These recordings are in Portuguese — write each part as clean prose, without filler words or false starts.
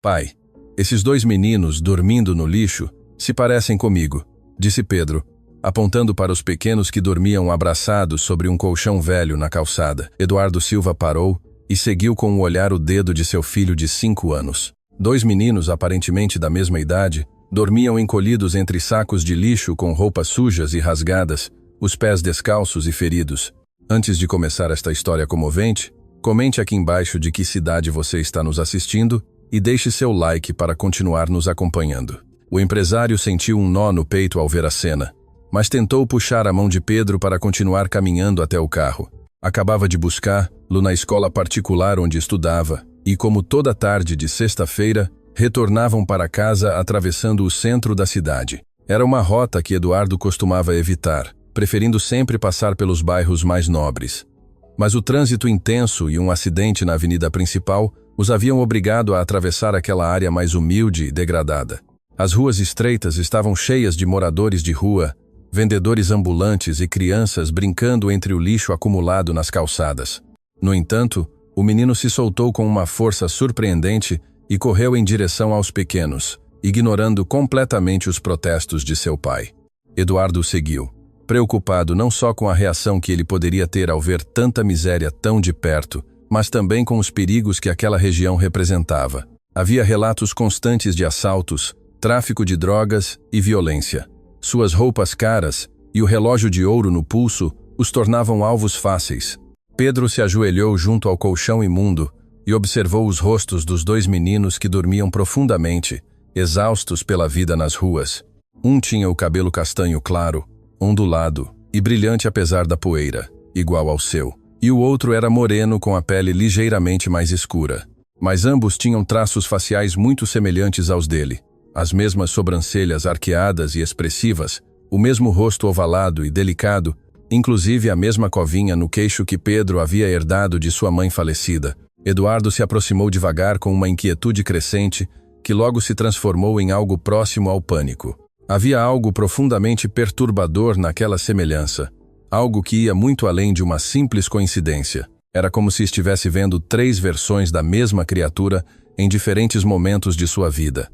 Pai, esses dois meninos dormindo no lixo se parecem comigo, disse Pedro, apontando para os pequenos que dormiam abraçados sobre um colchão velho na calçada. Eduardo Silva parou e seguiu com o olhar o dedo de seu filho de 5 anos. Dois meninos, aparentemente da mesma idade, dormiam encolhidos entre sacos de lixo com roupas sujas e rasgadas, os pés descalços e feridos. Antes de começar esta história comovente, comente aqui embaixo de que cidade você está nos assistindo e deixe seu like para continuar nos acompanhando. O empresário sentiu um nó no peito ao ver a cena, mas tentou puxar a mão de Pedro para continuar caminhando até o carro. Acabava de buscá-lo na escola particular onde estudava e, como toda tarde de sexta-feira, retornavam para casa atravessando o centro da cidade. Era uma rota que Eduardo costumava evitar, preferindo sempre passar pelos bairros mais nobres. Mas o trânsito intenso e um acidente na avenida principal os haviam obrigado a atravessar aquela área mais humilde e degradada. As ruas estreitas estavam cheias de moradores de rua, vendedores ambulantes e crianças brincando entre o lixo acumulado nas calçadas. No entanto, o menino se soltou com uma força surpreendente e correu em direção aos pequenos, ignorando completamente os protestos de seu pai. Eduardo seguiu, preocupado não só com a reação que ele poderia ter ao ver tanta miséria tão de perto, mas também com os perigos que aquela região representava. Havia relatos constantes de assaltos, tráfico de drogas e violência. Suas roupas caras e o relógio de ouro no pulso os tornavam alvos fáceis. Pedro se ajoelhou junto ao colchão imundo e observou os rostos dos dois meninos que dormiam profundamente, exaustos pela vida nas ruas. Um tinha o cabelo castanho claro, ondulado e brilhante apesar da poeira, igual ao seu. E o outro era moreno com a pele ligeiramente mais escura. Mas ambos tinham traços faciais muito semelhantes aos dele. As mesmas sobrancelhas arqueadas e expressivas, o mesmo rosto ovalado e delicado, inclusive a mesma covinha no queixo que Pedro havia herdado de sua mãe falecida. Eduardo se aproximou devagar com uma inquietude crescente que logo se transformou em algo próximo ao pânico. Havia algo profundamente perturbador naquela semelhança. Algo que ia muito além de uma simples coincidência. Era como se estivesse vendo 3 versões da mesma criatura em diferentes momentos de sua vida.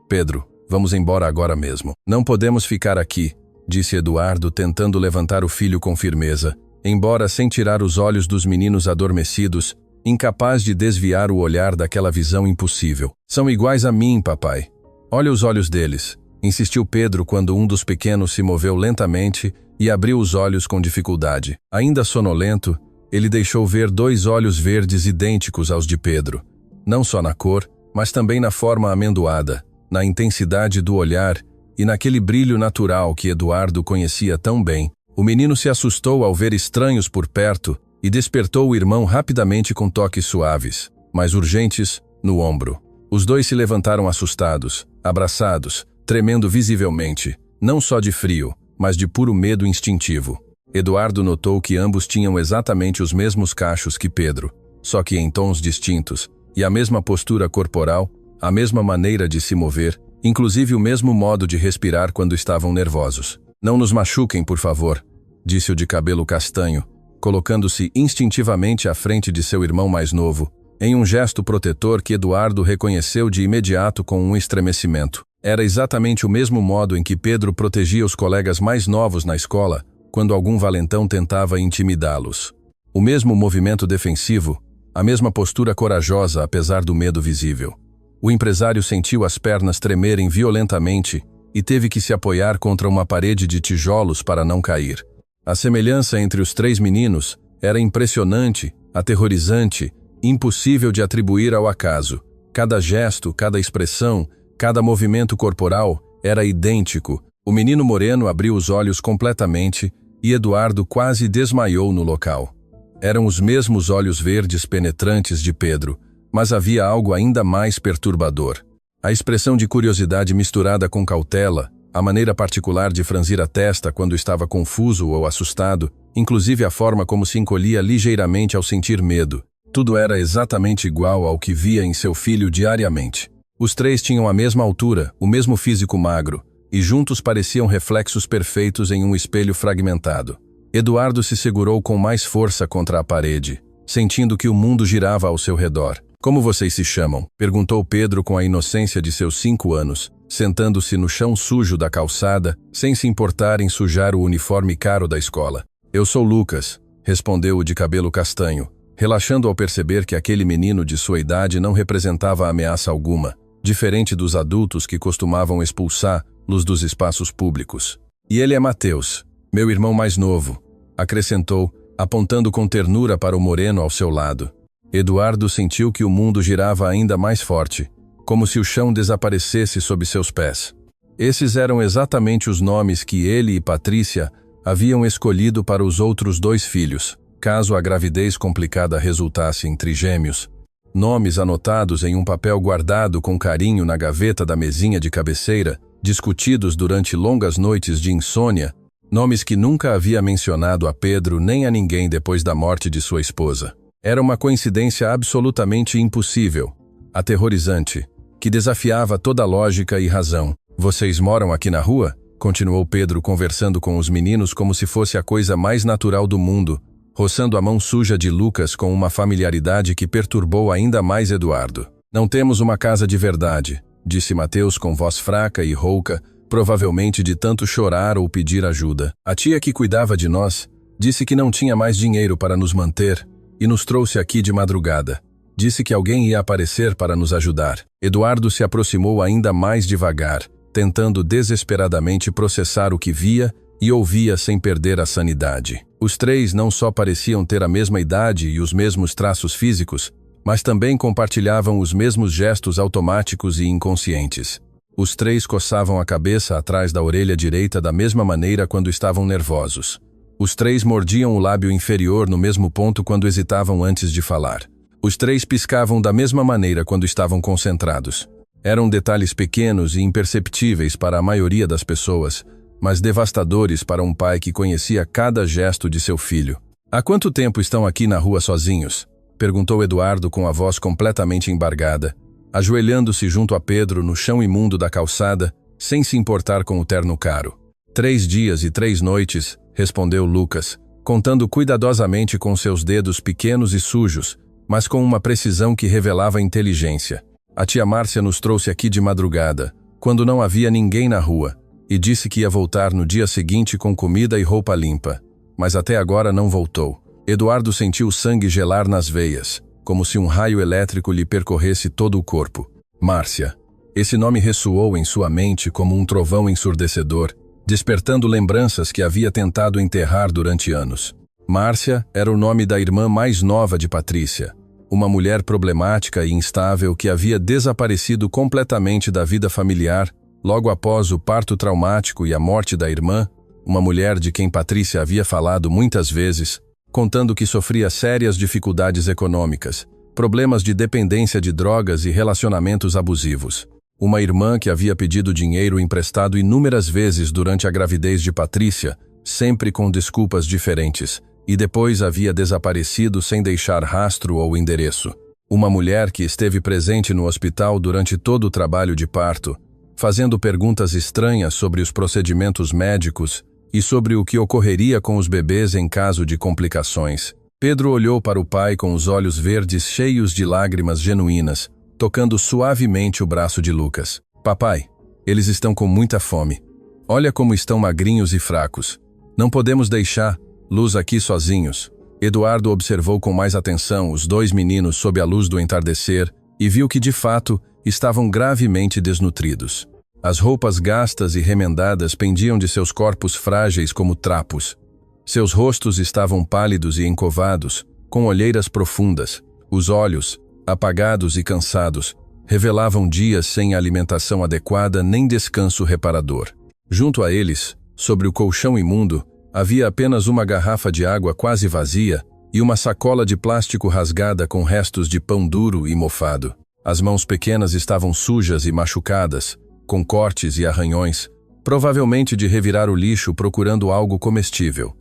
Pedro, vamos embora agora mesmo. Não podemos ficar aqui, disse Eduardo, tentando levantar o filho com firmeza, embora sem tirar os olhos dos meninos adormecidos, incapaz de desviar o olhar daquela visão impossível. São iguais a mim, papai. Olha os olhos deles, insistiu Pedro quando um dos pequenos se moveu lentamente e abriu os olhos com dificuldade. Ainda sonolento, ele deixou ver 2 olhos verdes idênticos aos de Pedro, não só na cor, mas também na forma amendoada, na intensidade do olhar e naquele brilho natural que Eduardo conhecia tão bem. O menino se assustou ao ver estranhos por perto e despertou o irmão rapidamente com toques suaves, mas urgentes, no ombro. Os dois se levantaram assustados, abraçados, tremendo visivelmente, não só de frio, mas de puro medo instintivo. Eduardo notou que ambos tinham exatamente os mesmos cachos que Pedro, só que em tons distintos, e a mesma postura corporal, a mesma maneira de se mover, inclusive o mesmo modo de respirar quando estavam nervosos. Não nos machuquem, por favor, disse o de cabelo castanho, colocando-se instintivamente à frente de seu irmão mais novo, em um gesto protetor que Eduardo reconheceu de imediato com um estremecimento. Era exatamente o mesmo modo em que Pedro protegia os colegas mais novos na escola quando algum valentão tentava intimidá-los. O mesmo movimento defensivo, a mesma postura corajosa apesar do medo visível. O empresário sentiu as pernas tremerem violentamente e teve que se apoiar contra uma parede de tijolos para não cair. A semelhança entre os 3 meninos era impressionante, aterrorizante, impossível de atribuir ao acaso. Cada gesto, cada expressão, cada movimento corporal era idêntico. O menino moreno abriu os olhos completamente e Eduardo quase desmaiou no local. Eram os mesmos olhos verdes penetrantes de Pedro, mas havia algo ainda mais perturbador. A expressão de curiosidade misturada com cautela, a maneira particular de franzir a testa quando estava confuso ou assustado, inclusive a forma como se encolhia ligeiramente ao sentir medo. Tudo era exatamente igual ao que via em seu filho diariamente. Os 3 tinham a mesma altura, o mesmo físico magro, e juntos pareciam reflexos perfeitos em um espelho fragmentado. Eduardo se segurou com mais força contra a parede, sentindo que o mundo girava ao seu redor. Como vocês se chamam? Perguntou Pedro com a inocência de seus 5 anos, sentando-se no chão sujo da calçada, sem se importar em sujar o uniforme caro da escola. Eu sou Lucas, respondeu o de cabelo castanho, relaxando ao perceber que aquele menino de sua idade não representava ameaça alguma, diferente dos adultos que costumavam expulsá-los dos espaços públicos. E ele é Mateus, meu irmão mais novo, acrescentou, apontando com ternura para o moreno ao seu lado. Eduardo sentiu que o mundo girava ainda mais forte, como se o chão desaparecesse sob seus pés. Esses eram exatamente os nomes que ele e Patrícia haviam escolhido para os outros 2 filhos, caso a gravidez complicada resultasse em trigêmeos. Nomes anotados em um papel guardado com carinho na gaveta da mesinha de cabeceira, discutidos durante longas noites de insônia, nomes que nunca havia mencionado a Pedro nem a ninguém depois da morte de sua esposa. Era uma coincidência absolutamente impossível, aterrorizante, que desafiava toda lógica e razão. Vocês moram aqui na rua? Continuou Pedro conversando com os meninos como se fosse a coisa mais natural do mundo, roçando a mão suja de Lucas com uma familiaridade que perturbou ainda mais Eduardo. Não temos uma casa de verdade, disse Mateus com voz fraca e rouca, provavelmente de tanto chorar ou pedir ajuda. A tia que cuidava de nós disse que não tinha mais dinheiro para nos manter e nos trouxe aqui de madrugada. Disse que alguém ia aparecer para nos ajudar. Eduardo se aproximou ainda mais devagar, tentando desesperadamente processar o que via e ouvia sem perder a sanidade. Os 3 não só pareciam ter a mesma idade e os mesmos traços físicos, mas também compartilhavam os mesmos gestos automáticos e inconscientes. Os 3 coçavam a cabeça atrás da orelha direita da mesma maneira quando estavam nervosos. Os 3 mordiam o lábio inferior no mesmo ponto quando hesitavam antes de falar. Os 3 piscavam da mesma maneira quando estavam concentrados. Eram detalhes pequenos e imperceptíveis para a maioria das pessoas, mas devastadores para um pai que conhecia cada gesto de seu filho. Há quanto tempo estão aqui na rua sozinhos? Perguntou Eduardo com a voz completamente embargada, ajoelhando-se junto a Pedro no chão imundo da calçada, sem se importar com o terno caro. 3 dias e 3 noites, respondeu Lucas, contando cuidadosamente com seus dedos pequenos e sujos, mas com uma precisão que revelava inteligência. A tia Márcia nos trouxe aqui de madrugada, quando não havia ninguém na rua, e disse que ia voltar no dia seguinte com comida e roupa limpa. Mas até agora não voltou. Eduardo sentiu o sangue gelar nas veias, como se um raio elétrico lhe percorresse todo o corpo. Márcia. Esse nome ressoou em sua mente como um trovão ensurdecedor, despertando lembranças que havia tentado enterrar durante anos. Márcia era o nome da irmã mais nova de Patrícia, uma mulher problemática e instável que havia desaparecido completamente da vida familiar logo após o parto traumático e a morte da irmã, uma mulher de quem Patrícia havia falado muitas vezes, contando que sofria sérias dificuldades econômicas, problemas de dependência de drogas e relacionamentos abusivos. Uma irmã que havia pedido dinheiro emprestado inúmeras vezes durante a gravidez de Patrícia, sempre com desculpas diferentes, e depois havia desaparecido sem deixar rastro ou endereço. Uma mulher que esteve presente no hospital durante todo o trabalho de parto, fazendo perguntas estranhas sobre os procedimentos médicos e sobre o que ocorreria com os bebês em caso de complicações. Pedro olhou para o pai com os olhos verdes cheios de lágrimas genuínas, tocando suavemente o braço de Lucas. Papai, eles estão com muita fome. Olha como estão magrinhos e fracos. Não podemos deixá-los aqui sozinhos. Eduardo observou com mais atenção os 2 meninos sob a luz do entardecer e viu que, de fato, estavam gravemente desnutridos. As roupas gastas e remendadas pendiam de seus corpos frágeis como trapos. Seus rostos estavam pálidos e encovados, com olheiras profundas. Os olhos, apagados e cansados, revelavam dias sem alimentação adequada nem descanso reparador. Junto a eles, sobre o colchão imundo, havia apenas uma garrafa de água quase vazia e uma sacola de plástico rasgada com restos de pão duro e mofado. As mãos pequenas estavam sujas e machucadas, com cortes e arranhões, provavelmente de revirar o lixo procurando algo comestível.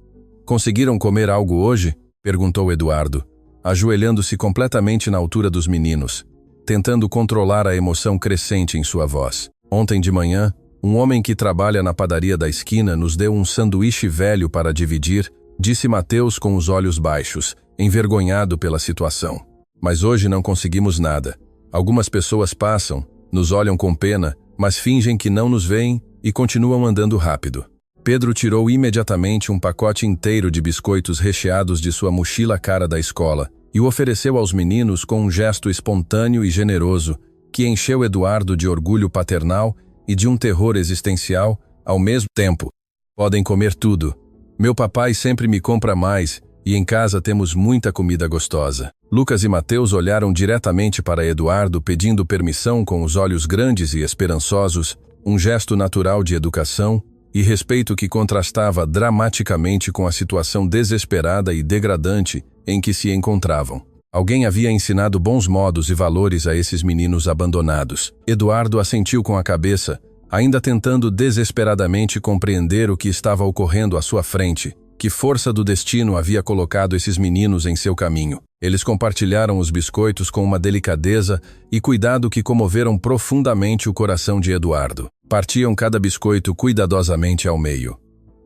Conseguiram comer algo hoje? Perguntou Eduardo, ajoelhando-se completamente na altura dos meninos, tentando controlar a emoção crescente em sua voz. Ontem de manhã, um homem que trabalha na padaria da esquina nos deu um sanduíche velho para dividir, disse Mateus com os olhos baixos, envergonhado pela situação. Mas hoje não conseguimos nada. Algumas pessoas passam, nos olham com pena, mas fingem que não nos veem e continuam andando rápido. Pedro tirou imediatamente um pacote inteiro de biscoitos recheados de sua mochila cara da escola e o ofereceu aos meninos com um gesto espontâneo e generoso que encheu Eduardo de orgulho paternal e de um terror existencial ao mesmo tempo. Podem comer tudo. Meu papai sempre me compra mais e em casa temos muita comida gostosa. Lucas e Mateus olharam diretamente para Eduardo pedindo permissão com os olhos grandes e esperançosos, um gesto natural de educação e respeito que contrastava dramaticamente com a situação desesperada e degradante em que se encontravam. Alguém havia ensinado bons modos e valores a esses meninos abandonados. Eduardo assentiu com a cabeça, ainda tentando desesperadamente compreender o que estava ocorrendo à sua frente. Que força do destino havia colocado esses meninos em seu caminho? Eles compartilharam os biscoitos com uma delicadeza e cuidado que comoveram profundamente o coração de Eduardo. Partiam cada biscoito cuidadosamente ao meio.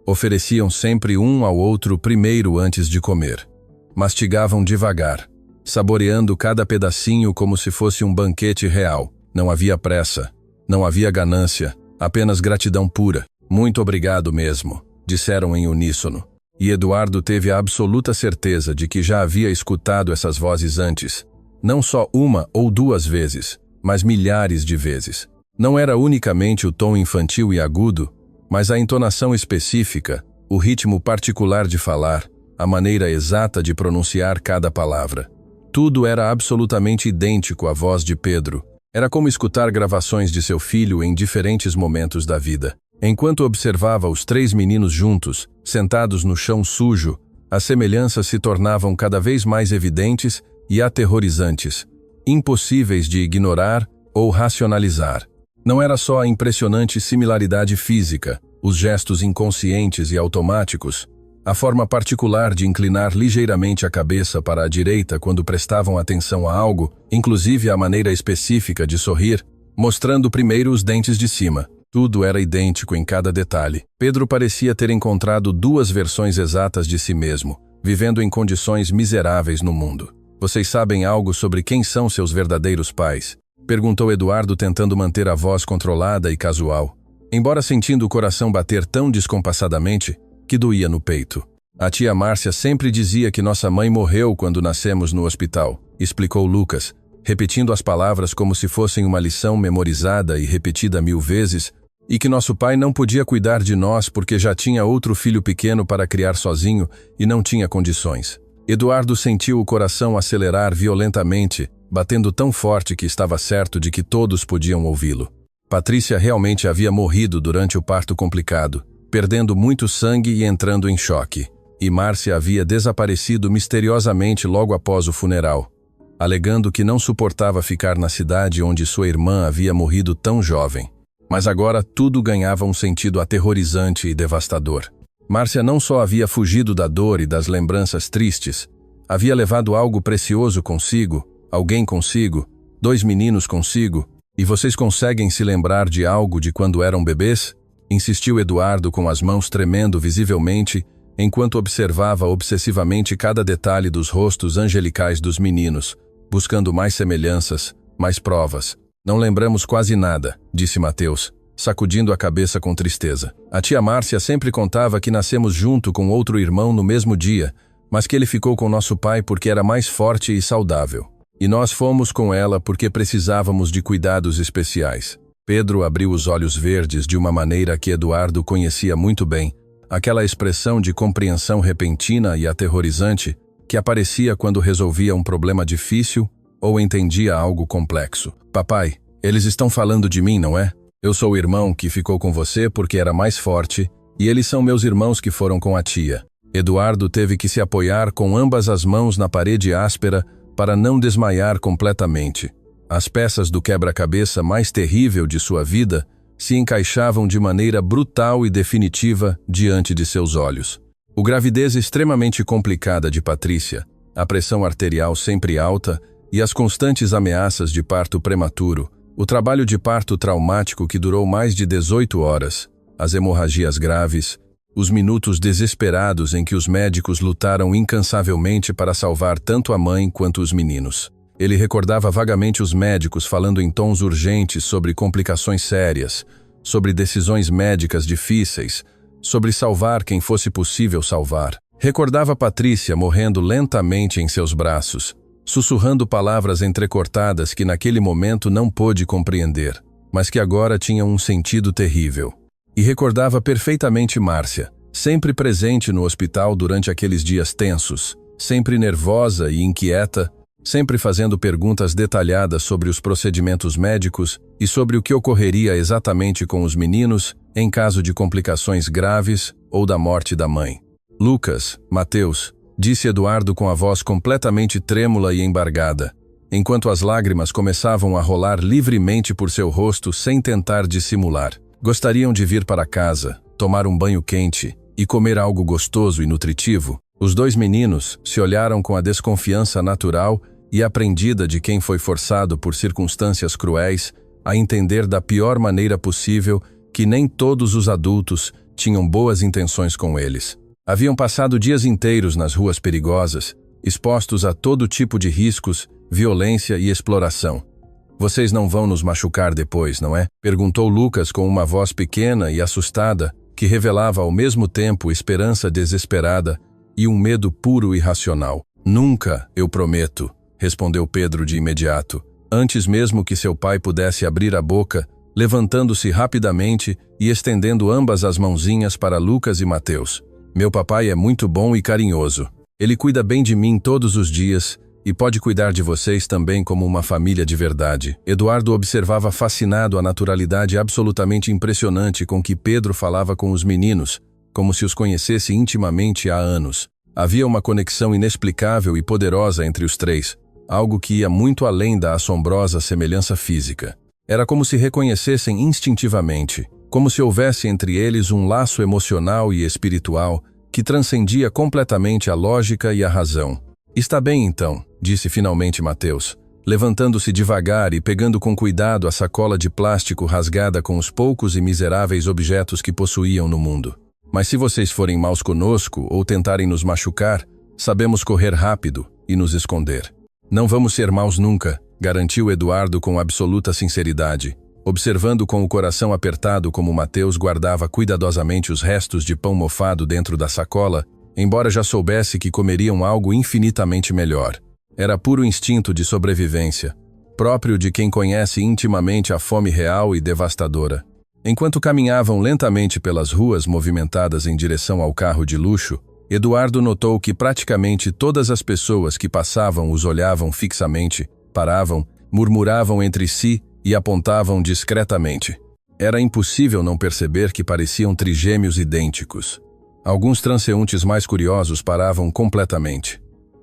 Ofereciam sempre um ao outro primeiro antes de comer. Mastigavam devagar, saboreando cada pedacinho como se fosse um banquete real. Não havia pressa, não havia ganância, apenas gratidão pura. Muito obrigado mesmo, disseram em uníssono. E Eduardo teve a absoluta certeza de que já havia escutado essas vozes antes. Não só uma ou duas vezes, mas milhares de vezes. Não era unicamente o tom infantil e agudo, mas a entonação específica, o ritmo particular de falar, a maneira exata de pronunciar cada palavra. Tudo era absolutamente idêntico à voz de Pedro. Era como escutar gravações de seu filho em diferentes momentos da vida. Enquanto observava os três meninos juntos, sentados no chão sujo, as semelhanças se tornavam cada vez mais evidentes e aterrorizantes, impossíveis de ignorar ou racionalizar. Não era só a impressionante similaridade física, os gestos inconscientes e automáticos, a forma particular de inclinar ligeiramente a cabeça para a direita quando prestavam atenção a algo, inclusive a maneira específica de sorrir, mostrando primeiro os dentes de cima. Tudo era idêntico em cada detalhe. Pedro parecia ter encontrado duas versões exatas de si mesmo, vivendo em condições miseráveis no mundo. Vocês sabem algo sobre quem são seus verdadeiros pais? Perguntou Eduardo tentando manter a voz controlada e casual, embora sentindo o coração bater tão descompassadamente que doía no peito. A tia Márcia sempre dizia que nossa mãe morreu quando nascemos no hospital, explicou Lucas, repetindo as palavras como se fossem uma lição memorizada e repetida 1000 vezes, e que nosso pai não podia cuidar de nós porque já tinha outro filho pequeno para criar sozinho e não tinha condições. Eduardo sentiu o coração acelerar violentamente, batendo tão forte que estava certo de que todos podiam ouvi-lo. Patrícia realmente havia morrido durante o parto complicado, perdendo muito sangue e entrando em choque. E Márcia havia desaparecido misteriosamente logo após o funeral, alegando que não suportava ficar na cidade onde sua irmã havia morrido tão jovem. Mas agora tudo ganhava um sentido aterrorizante e devastador. Márcia não só havia fugido da dor e das lembranças tristes, havia levado algo precioso consigo, alguém consigo, 2 meninos consigo. E vocês conseguem se lembrar de algo de quando eram bebês? Insistiu Eduardo com as mãos tremendo visivelmente, enquanto observava obsessivamente cada detalhe dos rostos angelicais dos meninos, buscando mais semelhanças, mais provas. Não lembramos quase nada, disse Mateus, sacudindo a cabeça com tristeza. A tia Márcia sempre contava que nascemos junto com outro irmão no mesmo dia, mas que ele ficou com nosso pai porque era mais forte e saudável. E nós fomos com ela porque precisávamos de cuidados especiais. Pedro abriu os olhos verdes de uma maneira que Eduardo conhecia muito bem, aquela expressão de compreensão repentina e aterrorizante que aparecia quando resolvia um problema difícil ou entendia algo complexo. Papai, eles estão falando de mim, não é? Eu sou o irmão que ficou com você porque era mais forte e eles são meus irmãos que foram com a tia. Eduardo teve que se apoiar com ambas as mãos na parede áspera para não desmaiar completamente. As peças do quebra-cabeça mais terrível de sua vida se encaixavam de maneira brutal e definitiva diante de seus olhos. A gravidez extremamente complicada de Patrícia, a pressão arterial sempre alta e as constantes ameaças de parto prematuro, o trabalho de parto traumático que durou mais de 18 horas, as hemorragias graves, os minutos desesperados em que os médicos lutaram incansavelmente para salvar tanto a mãe quanto os meninos. Ele recordava vagamente os médicos falando em tons urgentes sobre complicações sérias, sobre decisões médicas difíceis, sobre salvar quem fosse possível salvar. Recordava Patrícia morrendo lentamente em seus braços, sussurrando palavras entrecortadas que naquele momento não pôde compreender, mas que agora tinham um sentido terrível. E recordava perfeitamente Márcia, sempre presente no hospital durante aqueles dias tensos, sempre nervosa e inquieta, sempre fazendo perguntas detalhadas sobre os procedimentos médicos e sobre o que ocorreria exatamente com os meninos em caso de complicações graves ou da morte da mãe. Lucas, Mateus, disse Eduardo com a voz completamente trêmula e embargada, enquanto as lágrimas começavam a rolar livremente por seu rosto sem tentar dissimular. Gostariam de vir para casa, tomar um banho quente e comer algo gostoso e nutritivo? Os dois meninos se olharam com a desconfiança natural e aprendida de quem foi forçado por circunstâncias cruéis a entender da pior maneira possível que nem todos os adultos tinham boas intenções com eles. Haviam passado dias inteiros nas ruas perigosas, expostos a todo tipo de riscos, violência e exploração. "Vocês não vão nos machucar depois, não é?" perguntou Lucas com uma voz pequena e assustada, que revelava ao mesmo tempo esperança desesperada e um medo puro e racional. "Nunca, eu prometo", respondeu Pedro de imediato, antes mesmo que seu pai pudesse abrir a boca, levantando-se rapidamente e estendendo ambas as mãozinhas para Lucas e Mateus. "Meu papai é muito bom e carinhoso. Ele cuida bem de mim todos os dias e pode cuidar de vocês também como uma família de verdade." Eduardo observava fascinado a naturalidade absolutamente impressionante com que Pedro falava com os meninos, como se os conhecesse intimamente há anos. Havia uma conexão inexplicável e poderosa entre os três, algo que ia muito além da assombrosa semelhança física. Era como se reconhecessem instintivamente, como se houvesse entre eles um laço emocional e espiritual que transcendia completamente a lógica e a razão. "Está bem então", disse finalmente Mateus, levantando-se devagar e pegando com cuidado a sacola de plástico rasgada com os poucos e miseráveis objetos que possuíam no mundo. "Mas se vocês forem maus conosco ou tentarem nos machucar, sabemos correr rápido e nos esconder." "Não vamos ser maus nunca", garantiu Eduardo com absoluta sinceridade, observando com o coração apertado como Mateus guardava cuidadosamente os restos de pão mofado dentro da sacola, embora já soubesse que comeriam algo infinitamente melhor. Era puro instinto de sobrevivência, próprio de quem conhece intimamente a fome real e devastadora. Enquanto caminhavam lentamente pelas ruas movimentadas em direção ao carro de luxo, Eduardo notou que praticamente todas as pessoas que passavam os olhavam fixamente, paravam, murmuravam entre si e apontavam discretamente. Era impossível não perceber que pareciam trigêmeos idênticos. Alguns transeuntes mais curiosos paravam completamente.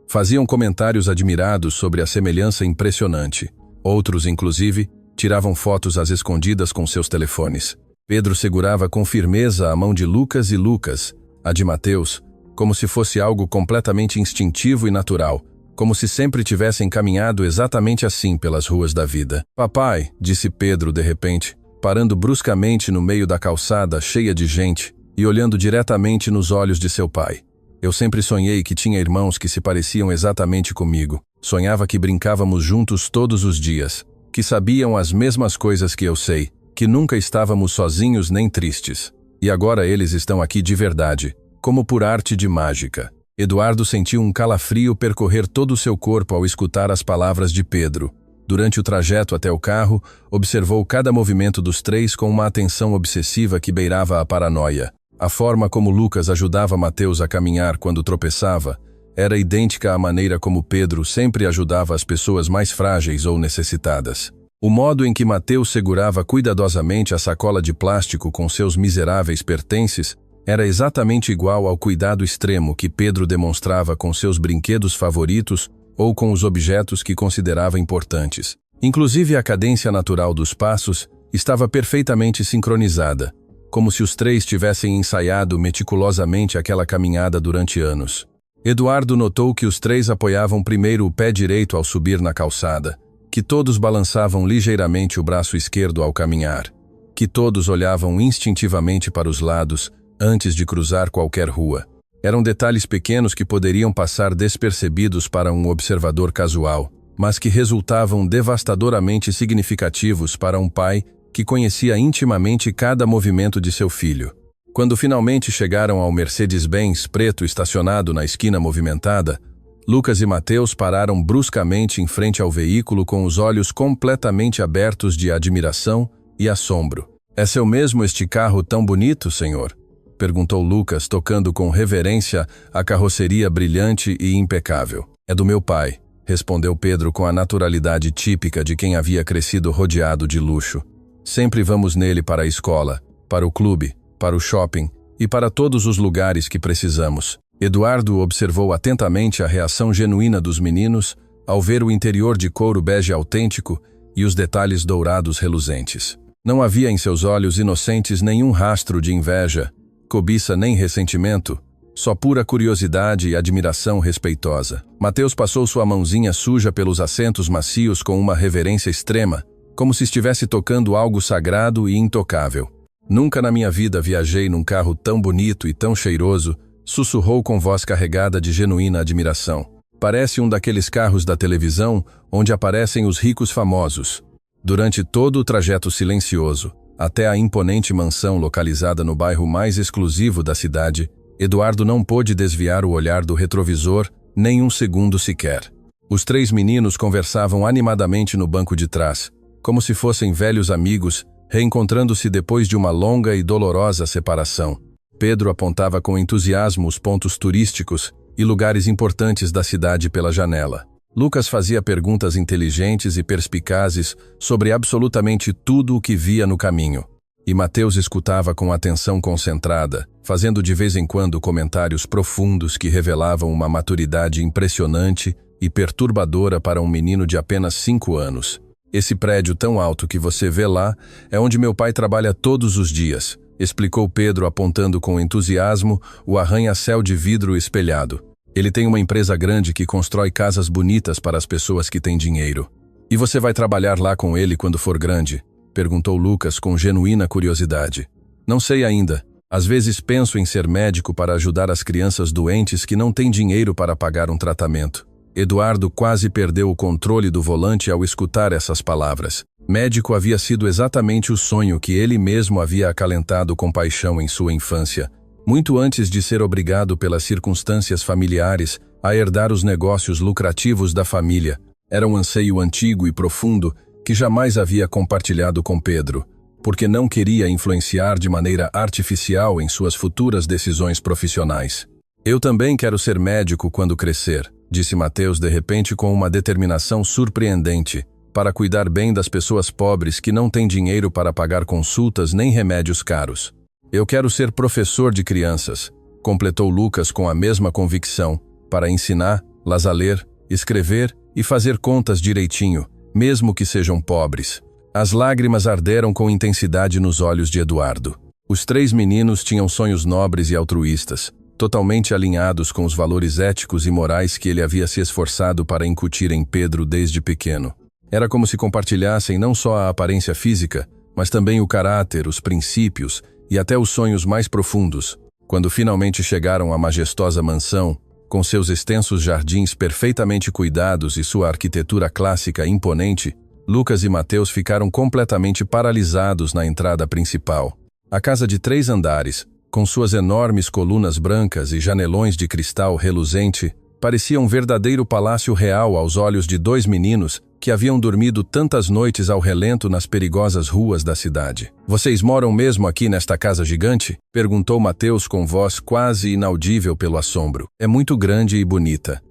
Faziam comentários admirados sobre a semelhança impressionante. Outros, inclusive, tiravam fotos às escondidas com seus telefones. Pedro segurava com firmeza a mão de Lucas e Lucas, a de Mateus, como se fosse algo completamente instintivo e natural, como se sempre tivessem caminhado exatamente assim pelas ruas da vida. "Papai", disse Pedro de repente, parando bruscamente no meio da calçada cheia de gente e olhando diretamente nos olhos de seu pai. "Eu sempre sonhei que tinha irmãos que se pareciam exatamente comigo. Sonhava que brincávamos juntos todos os dias, que sabiam as mesmas coisas que eu sei, que nunca estávamos sozinhos nem tristes. E agora eles estão aqui de verdade, como por arte de mágica." Eduardo sentiu um calafrio percorrer todo o seu corpo ao escutar as palavras de Pedro. Durante o trajeto até o carro, observou cada movimento dos três com uma atenção obsessiva que beirava a paranoia. A forma como Lucas ajudava Mateus a caminhar quando tropeçava era idêntica à maneira como Pedro sempre ajudava as pessoas mais frágeis ou necessitadas. O modo em que Mateus segurava cuidadosamente a sacola de plástico com seus miseráveis pertences era exatamente igual ao cuidado extremo que Pedro demonstrava com seus brinquedos favoritos ou com os objetos que considerava importantes. Inclusive a cadência natural dos passos estava perfeitamente sincronizada, como se os três tivessem ensaiado meticulosamente aquela caminhada durante anos. Eduardo notou que os três apoiavam primeiro o pé direito ao subir na calçada, que todos balançavam ligeiramente o braço esquerdo ao caminhar, que todos olhavam instintivamente para os lados antes de cruzar qualquer rua. Eram detalhes pequenos que poderiam passar despercebidos para um observador casual, mas que resultavam devastadoramente significativos para um pai que conhecia intimamente cada movimento de seu filho. Quando finalmente chegaram ao Mercedes-Benz preto estacionado na esquina movimentada, Lucas e Mateus pararam bruscamente em frente ao veículo com os olhos completamente abertos de admiração e assombro. "É seu mesmo este carro tão bonito, senhor?" perguntou Lucas, tocando com reverência a carroceria brilhante e impecável. "É do meu pai", respondeu Pedro com a naturalidade típica de quem havia crescido rodeado de luxo. "Sempre vamos nele para a escola, para o clube, para o shopping e para todos os lugares que precisamos." Eduardo observou atentamente a reação genuína dos meninos ao ver o interior de couro bege autêntico e os detalhes dourados reluzentes. Não havia em seus olhos inocentes nenhum rastro de inveja, cobiça nem ressentimento, só pura curiosidade e admiração respeitosa. Mateus passou sua mãozinha suja pelos assentos macios com uma reverência extrema, como se estivesse tocando algo sagrado e intocável. "Nunca na minha vida viajei num carro tão bonito e tão cheiroso", sussurrou com voz carregada de genuína admiração. "Parece um daqueles carros da televisão onde aparecem os ricos famosos." Durante todo o trajeto silencioso, até a imponente mansão localizada no bairro mais exclusivo da cidade, Eduardo não pôde desviar o olhar do retrovisor nem um segundo sequer. Os três meninos conversavam animadamente no banco de trás, como se fossem velhos amigos, reencontrando-se depois de uma longa e dolorosa separação. Pedro apontava com entusiasmo os pontos turísticos e lugares importantes da cidade pela janela. Lucas fazia perguntas inteligentes e perspicazes sobre absolutamente tudo o que via no caminho. E Mateus escutava com atenção concentrada, fazendo de vez em quando comentários profundos que revelavam uma maturidade impressionante e perturbadora para um menino de apenas 5 anos. "Esse prédio tão alto que você vê lá é onde meu pai trabalha todos os dias", explicou Pedro apontando com entusiasmo o arranha-céu de vidro espelhado. "Ele tem uma empresa grande que constrói casas bonitas para as pessoas que têm dinheiro." "E você vai trabalhar lá com ele quando for grande?" perguntou Lucas com genuína curiosidade. "Não sei ainda. Às vezes penso em ser médico para ajudar as crianças doentes que não têm dinheiro para pagar um tratamento." Eduardo quase perdeu o controle do volante ao escutar essas palavras. Médico havia sido exatamente o sonho que ele mesmo havia acalentado com paixão em sua infância, muito antes de ser obrigado pelas circunstâncias familiares a herdar os negócios lucrativos da família. Era um anseio antigo e profundo que jamais havia compartilhado com Pedro, porque não queria influenciar de maneira artificial em suas futuras decisões profissionais. "Eu também quero ser médico quando crescer", disse Mateus de repente com uma determinação surpreendente, "para cuidar bem das pessoas pobres que não têm dinheiro para pagar consultas nem remédios caros." "Eu quero ser professor de crianças", completou Lucas com a mesma convicção, "para ensiná-las a ler, escrever e fazer contas direitinho, mesmo que sejam pobres." As lágrimas arderam com intensidade nos olhos de Eduardo. Os três meninos tinham sonhos nobres e altruístas, totalmente alinhados com os valores éticos e morais que ele havia se esforçado para incutir em Pedro desde pequeno. Era como se compartilhassem não só a aparência física, mas também o caráter, os princípios e até os sonhos mais profundos. Quando finalmente chegaram à majestosa mansão, com seus extensos jardins perfeitamente cuidados e sua arquitetura clássica imponente, Lucas e Mateus ficaram completamente paralisados na entrada principal. A casa de 3 andares, com suas enormes colunas brancas e janelões de cristal reluzente, parecia um verdadeiro palácio real aos olhos de 2 meninos que haviam dormido tantas noites ao relento nas perigosas ruas da cidade. "Vocês moram mesmo aqui nesta casa gigante?" perguntou Mateus com voz quase inaudível pelo assombro. "É muito grande e bonita.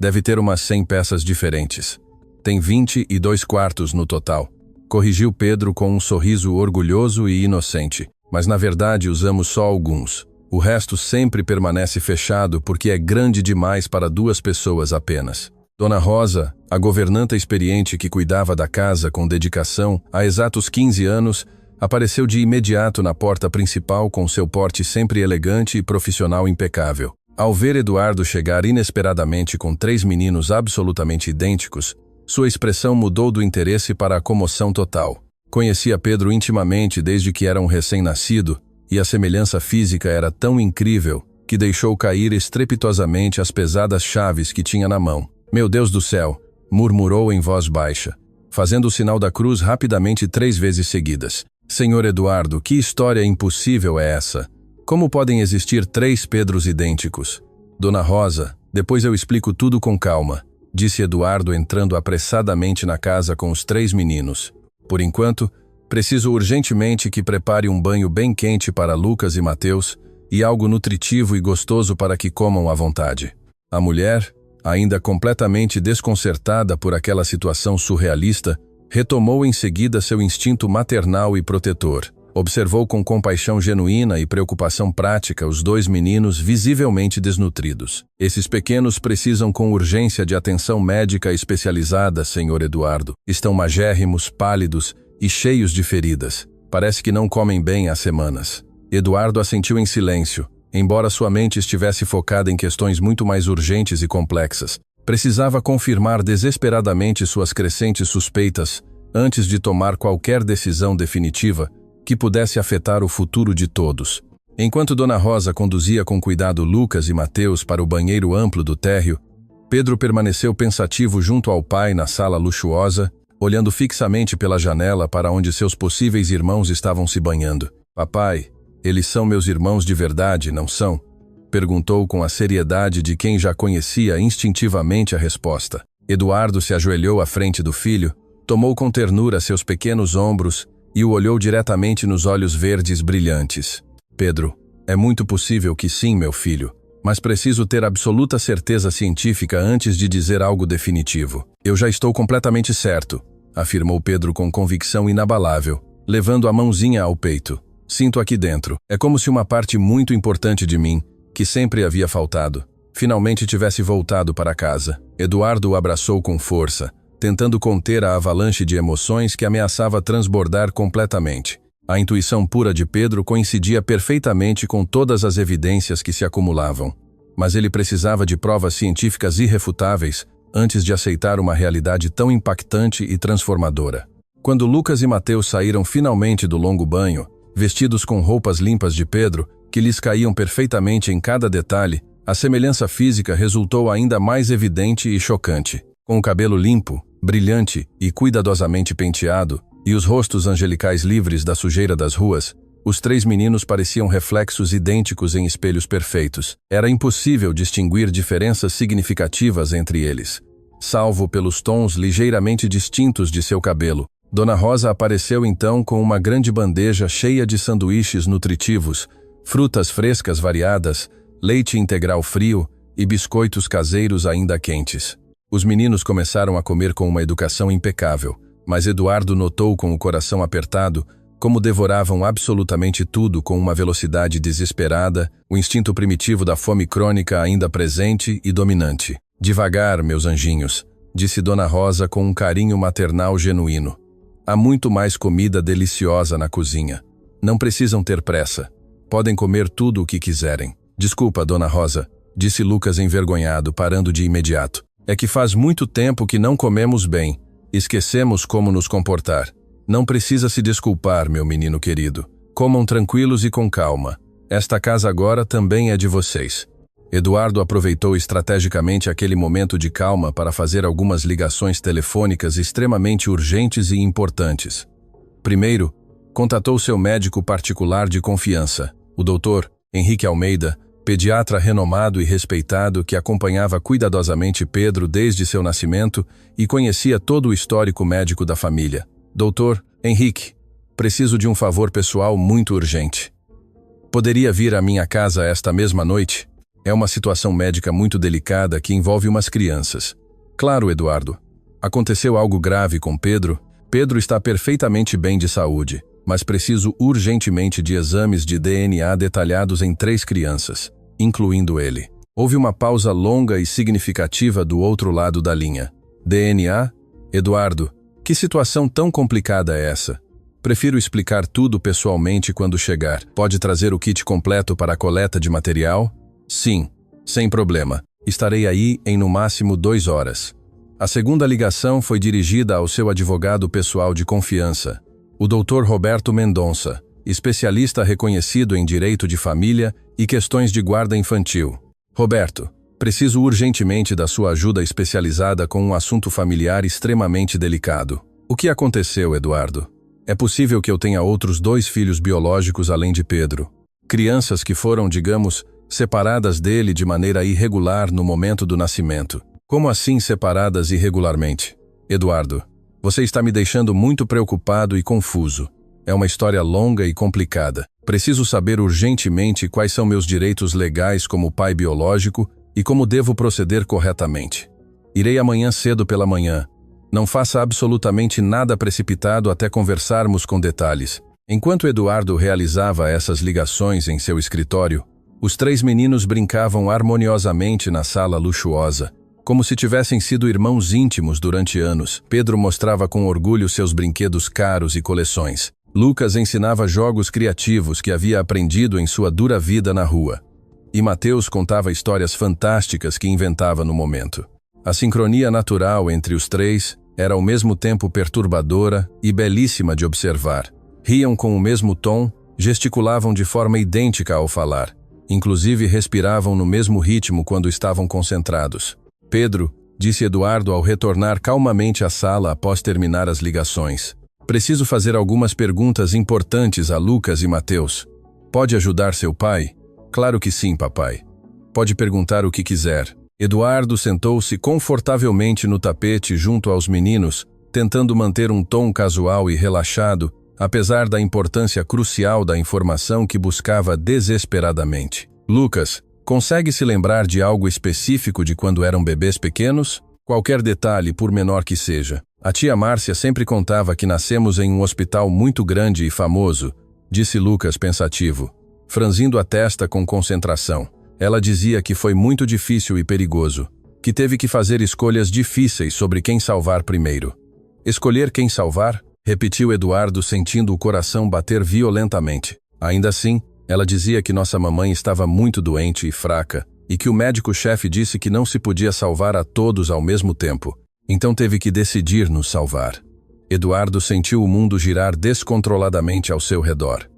Deve ter umas 100 peças diferentes. Tem 22 quartos no total", corrigiu Pedro com um sorriso orgulhoso e inocente. "Mas na verdade usamos só alguns. O resto sempre permanece fechado porque é grande demais para 2 pessoas apenas." Dona Rosa, a governanta experiente que cuidava da casa com dedicação há exatos 15 anos, apareceu de imediato na porta principal com seu porte sempre elegante e profissional impecável. Ao ver Eduardo chegar inesperadamente com 3 meninos absolutamente idênticos, sua expressão mudou do interesse para a comoção total. Conhecia Pedro intimamente desde que era um recém-nascido, e a semelhança física era tão incrível que deixou cair estrepitosamente as pesadas chaves que tinha na mão. "Meu Deus do céu, murmurou em voz baixa, fazendo o sinal da cruz rapidamente 3 vezes seguidas. Senhor Eduardo, que história impossível é essa? Como podem existir 3 Pedros idênticos? Dona Rosa, depois eu explico tudo com calma, disse Eduardo entrando apressadamente na casa com os 3 meninos. Por enquanto, preciso urgentemente que prepare um banho bem quente para Lucas e Mateus e algo nutritivo e gostoso para que comam à vontade. A mulher, ainda completamente desconcertada por aquela situação surrealista, retomou em seguida seu instinto maternal e protetor. Observou com compaixão genuína e preocupação prática os 2 meninos visivelmente desnutridos. Esses pequenos precisam com urgência de atenção médica especializada, Sr. Eduardo. Estão magérrimos, pálidos e cheios de feridas. Parece que não comem bem há semanas. Eduardo assentiu em silêncio, embora sua mente estivesse focada em questões muito mais urgentes e complexas. Precisava confirmar desesperadamente suas crescentes suspeitas antes de tomar qualquer decisão definitiva que pudesse afetar o futuro de todos. Enquanto Dona Rosa conduzia com cuidado Lucas e Mateus para o banheiro amplo do térreo, Pedro permaneceu pensativo junto ao pai na sala luxuosa, olhando fixamente pela janela para onde seus possíveis irmãos estavam se banhando. Papai, eles são meus irmãos de verdade, não são? Perguntou com a seriedade de quem já conhecia instintivamente a resposta. Eduardo se ajoelhou à frente do filho, tomou com ternura seus pequenos ombros e o olhou diretamente nos olhos verdes brilhantes. Pedro, é muito possível que sim, meu filho, mas preciso ter absoluta certeza científica antes de dizer algo definitivo. Eu já estou completamente certo, afirmou Pedro com convicção inabalável, levando a mãozinha ao peito. Sinto aqui dentro. É como se uma parte muito importante de mim, que sempre havia faltado, finalmente tivesse voltado para casa. Eduardo o abraçou com força, tentando conter a avalanche de emoções que ameaçava transbordar completamente. A intuição pura de Pedro coincidia perfeitamente com todas as evidências que se acumulavam, mas ele precisava de provas científicas irrefutáveis antes de aceitar uma realidade tão impactante e transformadora. Quando Lucas e Mateus saíram finalmente do longo banho, vestidos com roupas limpas de Pedro, que lhes caíam perfeitamente em cada detalhe, a semelhança física resultou ainda mais evidente e chocante. Com o cabelo limpo, brilhante e cuidadosamente penteado, e os rostos angelicais livres da sujeira das ruas, os 3 meninos pareciam reflexos idênticos em espelhos perfeitos. Era impossível distinguir diferenças significativas entre eles, salvo pelos tons ligeiramente distintos de seu cabelo. Dona Rosa apareceu então com uma grande bandeja cheia de sanduíches nutritivos, frutas frescas variadas, leite integral frio e biscoitos caseiros ainda quentes. Os meninos começaram a comer com uma educação impecável, mas Eduardo notou com o coração apertado como devoravam absolutamente tudo com uma velocidade desesperada, o instinto primitivo da fome crônica ainda presente e dominante. Devagar, meus anjinhos, disse Dona Rosa com um carinho maternal genuíno. Há muito mais comida deliciosa na cozinha. Não precisam ter pressa. Podem comer tudo o que quiserem. Desculpa, Dona Rosa, disse Lucas envergonhado, parando de imediato. É que faz muito tempo que não comemos bem. Esquecemos como nos comportar. Não precisa se desculpar, meu menino querido. Comam tranquilos e com calma. Esta casa agora também é de vocês. Eduardo aproveitou estrategicamente aquele momento de calma para fazer algumas ligações telefônicas extremamente urgentes e importantes. Primeiro, contatou seu médico particular de confiança, o Dr. Henrique Almeida, pediatra renomado e respeitado que acompanhava cuidadosamente Pedro desde seu nascimento e conhecia todo o histórico médico da família. Doutor Henrique, preciso de um favor pessoal muito urgente. Poderia vir à minha casa esta mesma noite? É uma situação médica muito delicada que envolve umas crianças. Claro, Eduardo. Aconteceu algo grave com Pedro. Pedro está perfeitamente bem de saúde, mas preciso urgentemente de exames de DNA detalhados em 3 crianças, incluindo ele. Houve uma pausa longa e significativa do outro lado da linha. DNA? Eduardo, que situação tão complicada é essa? Prefiro explicar tudo pessoalmente quando chegar. Pode trazer o kit completo para a coleta de material? Sim, sem problema. Estarei aí em no máximo 2 horas. A segunda ligação foi dirigida ao seu advogado pessoal de confiança, o Dr. Roberto Mendonça, especialista reconhecido em direito de família e questões de guarda infantil. Roberto, Preciso urgentemente da sua ajuda especializada com um assunto familiar extremamente delicado. O que aconteceu, Eduardo? É possível que eu tenha outros 2 filhos biológicos além de Pedro. Crianças que foram, digamos, separadas dele de maneira irregular no momento do nascimento. Como assim separadas irregularmente? Eduardo, você está me deixando muito preocupado e confuso. É uma história longa e complicada. Preciso saber urgentemente quais são meus direitos legais como pai biológico e como devo proceder corretamente. Irei amanhã cedo pela manhã. Não faça absolutamente nada precipitado até conversarmos com detalhes. Enquanto Eduardo realizava essas ligações em seu escritório, os 3 meninos brincavam harmoniosamente na sala luxuosa, como se tivessem sido irmãos íntimos durante anos. Pedro mostrava com orgulho seus brinquedos caros e coleções. Lucas ensinava jogos criativos que havia aprendido em sua dura vida na rua. E Mateus contava histórias fantásticas que inventava no momento. A sincronia natural entre os 3 era ao mesmo tempo perturbadora e belíssima de observar. Riam com o mesmo tom, gesticulavam de forma idêntica ao falar. Inclusive respiravam no mesmo ritmo quando estavam concentrados. Pedro, disse Eduardo ao retornar calmamente à sala após terminar as ligações. Preciso fazer algumas perguntas importantes a Lucas e Mateus. Pode ajudar seu pai? Claro que sim, papai. Pode perguntar o que quiser. Eduardo sentou-se confortavelmente no tapete junto aos meninos, tentando manter um tom casual e relaxado, apesar da importância crucial da informação que buscava desesperadamente. Lucas, consegue se lembrar de algo específico de quando eram bebês pequenos? Qualquer detalhe, por menor que seja. A tia Márcia sempre contava que nascemos em um hospital muito grande e famoso, disse Lucas pensativo, franzindo a testa com concentração. Ela dizia que foi muito difícil e perigoso, que teve que fazer escolhas difíceis sobre quem salvar primeiro. Escolher quem salvar? Repetiu Eduardo, sentindo o coração bater violentamente. Ainda assim, ela dizia que nossa mamãe estava muito doente e fraca, e que o médico-chefe disse que não se podia salvar a todos ao mesmo tempo. Então teve que decidir nos salvar. Eduardo sentiu o mundo girar descontroladamente ao seu redor.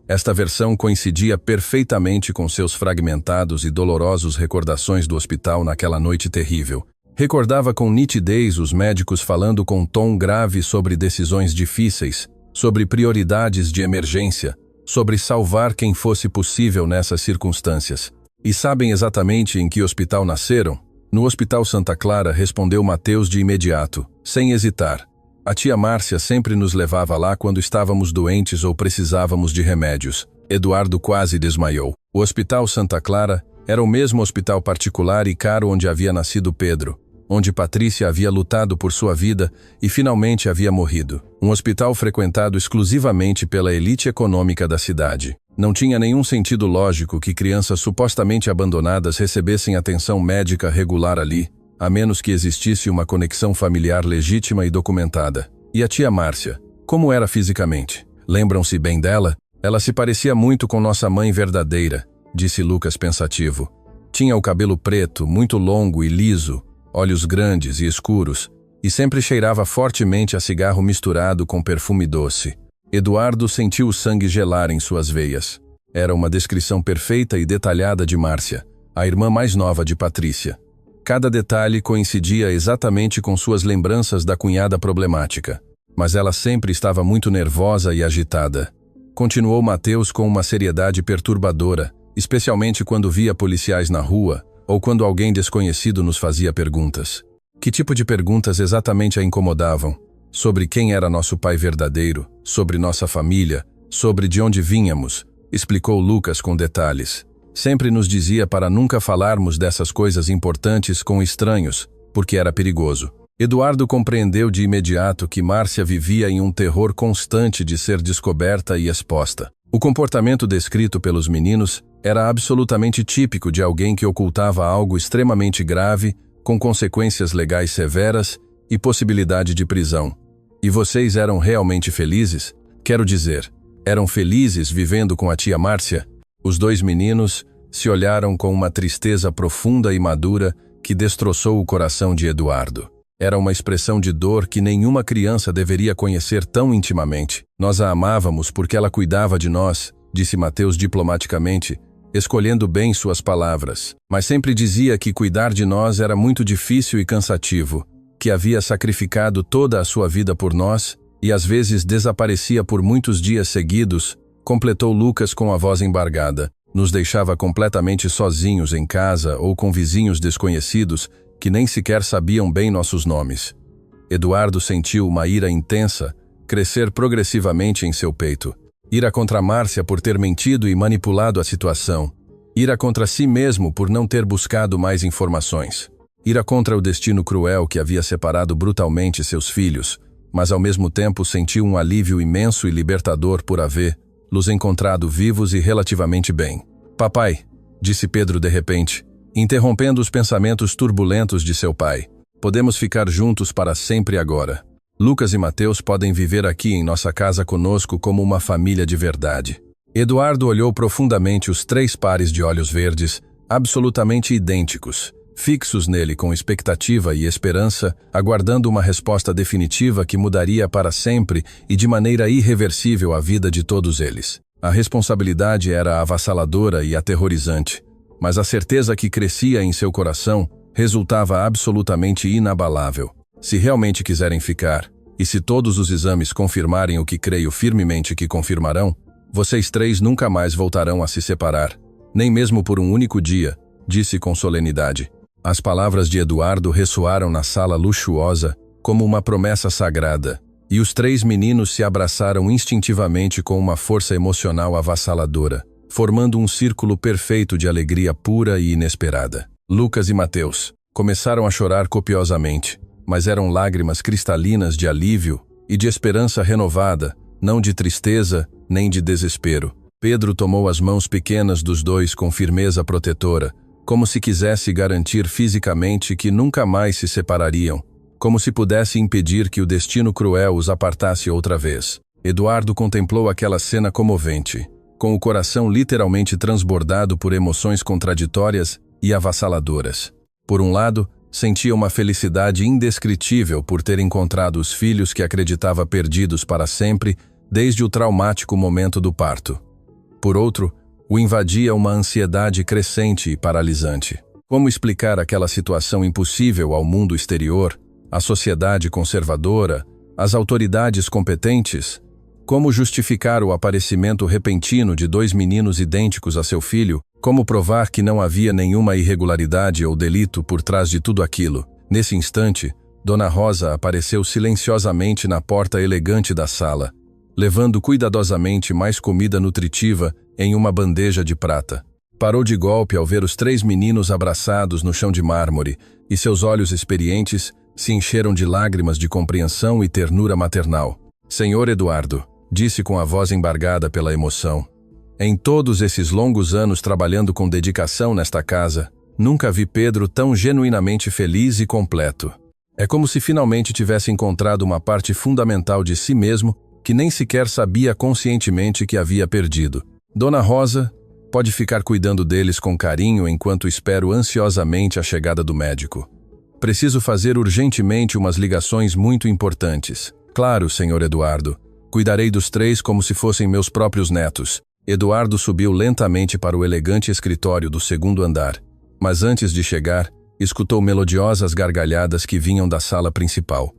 Esta versão coincidia perfeitamente com seus fragmentados e dolorosos recordações do hospital naquela noite terrível. Recordava com nitidez os médicos falando com tom grave sobre decisões difíceis, sobre prioridades de emergência, sobre salvar quem fosse possível nessas circunstâncias. E sabem exatamente em que hospital nasceram? No Hospital Santa Clara, respondeu Mateus de imediato, sem hesitar. A tia Márcia sempre nos levava lá quando estávamos doentes ou precisávamos de remédios. Eduardo quase desmaiou. O Hospital Santa Clara era o mesmo hospital particular e caro onde havia nascido Pedro, onde Patrícia havia lutado por sua vida e finalmente havia morrido. Um hospital frequentado exclusivamente pela elite econômica da cidade. Não tinha nenhum sentido lógico que crianças supostamente abandonadas recebessem atenção médica regular ali, a menos que existisse uma conexão familiar legítima e documentada. E a tia Márcia, como era fisicamente? Lembram-se bem dela? Ela se parecia muito com nossa mãe verdadeira, disse Lucas pensativo. Tinha o cabelo preto, muito longo e liso, olhos grandes e escuros, e sempre cheirava fortemente a cigarro misturado com perfume doce. Eduardo sentiu o sangue gelar em suas veias. Era uma descrição perfeita e detalhada de Márcia, a irmã mais nova de Patrícia. Cada detalhe coincidia exatamente com suas lembranças da cunhada problemática, mas ela sempre estava muito nervosa e agitada. Continuou Mateus com uma seriedade perturbadora, especialmente quando via policiais na rua ou quando alguém desconhecido nos fazia perguntas. Que tipo de perguntas exatamente a incomodavam? Sobre quem era nosso pai verdadeiro, sobre nossa família, sobre de onde vínhamos, explicou Lucas com detalhes. Sempre nos dizia para nunca falarmos dessas coisas importantes com estranhos, porque era perigoso. Eduardo compreendeu de imediato que Márcia vivia em um terror constante de ser descoberta e exposta. O comportamento descrito pelos meninos era absolutamente típico de alguém que ocultava algo extremamente grave, com consequências legais severas e possibilidade de prisão. E vocês eram realmente felizes? Quero dizer, eram felizes vivendo com a tia Márcia? Os 2 meninos se olharam com uma tristeza profunda e madura que destroçou o coração de Eduardo. Era uma expressão de dor que nenhuma criança deveria conhecer tão intimamente. Nós a amávamos porque ela cuidava de nós, disse Mateus diplomaticamente, escolhendo bem suas palavras, mas sempre dizia que cuidar de nós era muito difícil e cansativo, que havia sacrificado toda a sua vida por nós e às vezes desaparecia por muitos dias seguidos, completou Lucas com a voz embargada. Nos deixava completamente sozinhos em casa ou com vizinhos desconhecidos que nem sequer sabiam bem nossos nomes. Eduardo sentiu uma ira intensa crescer progressivamente em seu peito. Ira contra Márcia por ter mentido e manipulado a situação. Ira contra si mesmo por não ter buscado mais informações. Ira contra o destino cruel que havia separado brutalmente seus filhos, mas ao mesmo tempo sentiu um alívio imenso e libertador por los encontrado vivos e relativamente bem. Papai, disse Pedro de repente, interrompendo os pensamentos turbulentos de seu pai. Podemos ficar juntos para sempre agora. Lucas e Mateus podem viver aqui em nossa casa conosco como uma família de verdade. Eduardo olhou profundamente os 3 pares de olhos verdes, absolutamente idênticos, fixos nele com expectativa e esperança, aguardando uma resposta definitiva que mudaria para sempre e de maneira irreversível a vida de todos eles. A responsabilidade era avassaladora e aterrorizante, mas a certeza que crescia em seu coração resultava absolutamente inabalável. Se realmente quiserem ficar, e se todos os exames confirmarem o que creio firmemente que confirmarão, vocês 3 nunca mais voltarão a se separar, nem mesmo por um único dia, disse com solenidade. As palavras de Eduardo ressoaram na sala luxuosa como uma promessa sagrada, e os 3 meninos se abraçaram instintivamente com uma força emocional avassaladora, formando um círculo perfeito de alegria pura e inesperada. Lucas e Mateus começaram a chorar copiosamente, mas eram lágrimas cristalinas de alívio e de esperança renovada, não de tristeza nem de desespero. Pedro tomou as mãos pequenas dos 2 com firmeza protetora, como se quisesse garantir fisicamente que nunca mais se separariam, como se pudesse impedir que o destino cruel os apartasse outra vez. Eduardo contemplou aquela cena comovente, com o coração literalmente transbordado por emoções contraditórias e avassaladoras. Por um lado, sentia uma felicidade indescritível por ter encontrado os filhos que acreditava perdidos para sempre desde o traumático momento do parto. Por outro, o invadia uma ansiedade crescente e paralisante. Como explicar aquela situação impossível ao mundo exterior, à sociedade conservadora, às autoridades competentes? Como justificar o aparecimento repentino de 2 meninos idênticos a seu filho? Como provar que não havia nenhuma irregularidade ou delito por trás de tudo aquilo? Nesse instante, Dona Rosa apareceu silenciosamente na porta elegante da sala, levando cuidadosamente mais comida nutritiva em uma bandeja de prata. Parou de golpe ao ver os 3 meninos abraçados no chão de mármore, e seus olhos experientes se encheram de lágrimas de compreensão e ternura maternal. Senhor Eduardo, disse com a voz embargada pela emoção, em todos esses longos anos trabalhando com dedicação nesta casa, nunca vi Pedro tão genuinamente feliz e completo. É como se finalmente tivesse encontrado uma parte fundamental de si mesmo que nem sequer sabia conscientemente que havia perdido. Dona Rosa, pode ficar cuidando deles com carinho enquanto espero ansiosamente a chegada do médico. Preciso fazer urgentemente umas ligações muito importantes. Claro, senhor Eduardo. Cuidarei dos 3 como se fossem meus próprios netos. Eduardo subiu lentamente para o elegante escritório do 2º andar, mas antes de chegar, escutou melodiosas gargalhadas que vinham da sala principal.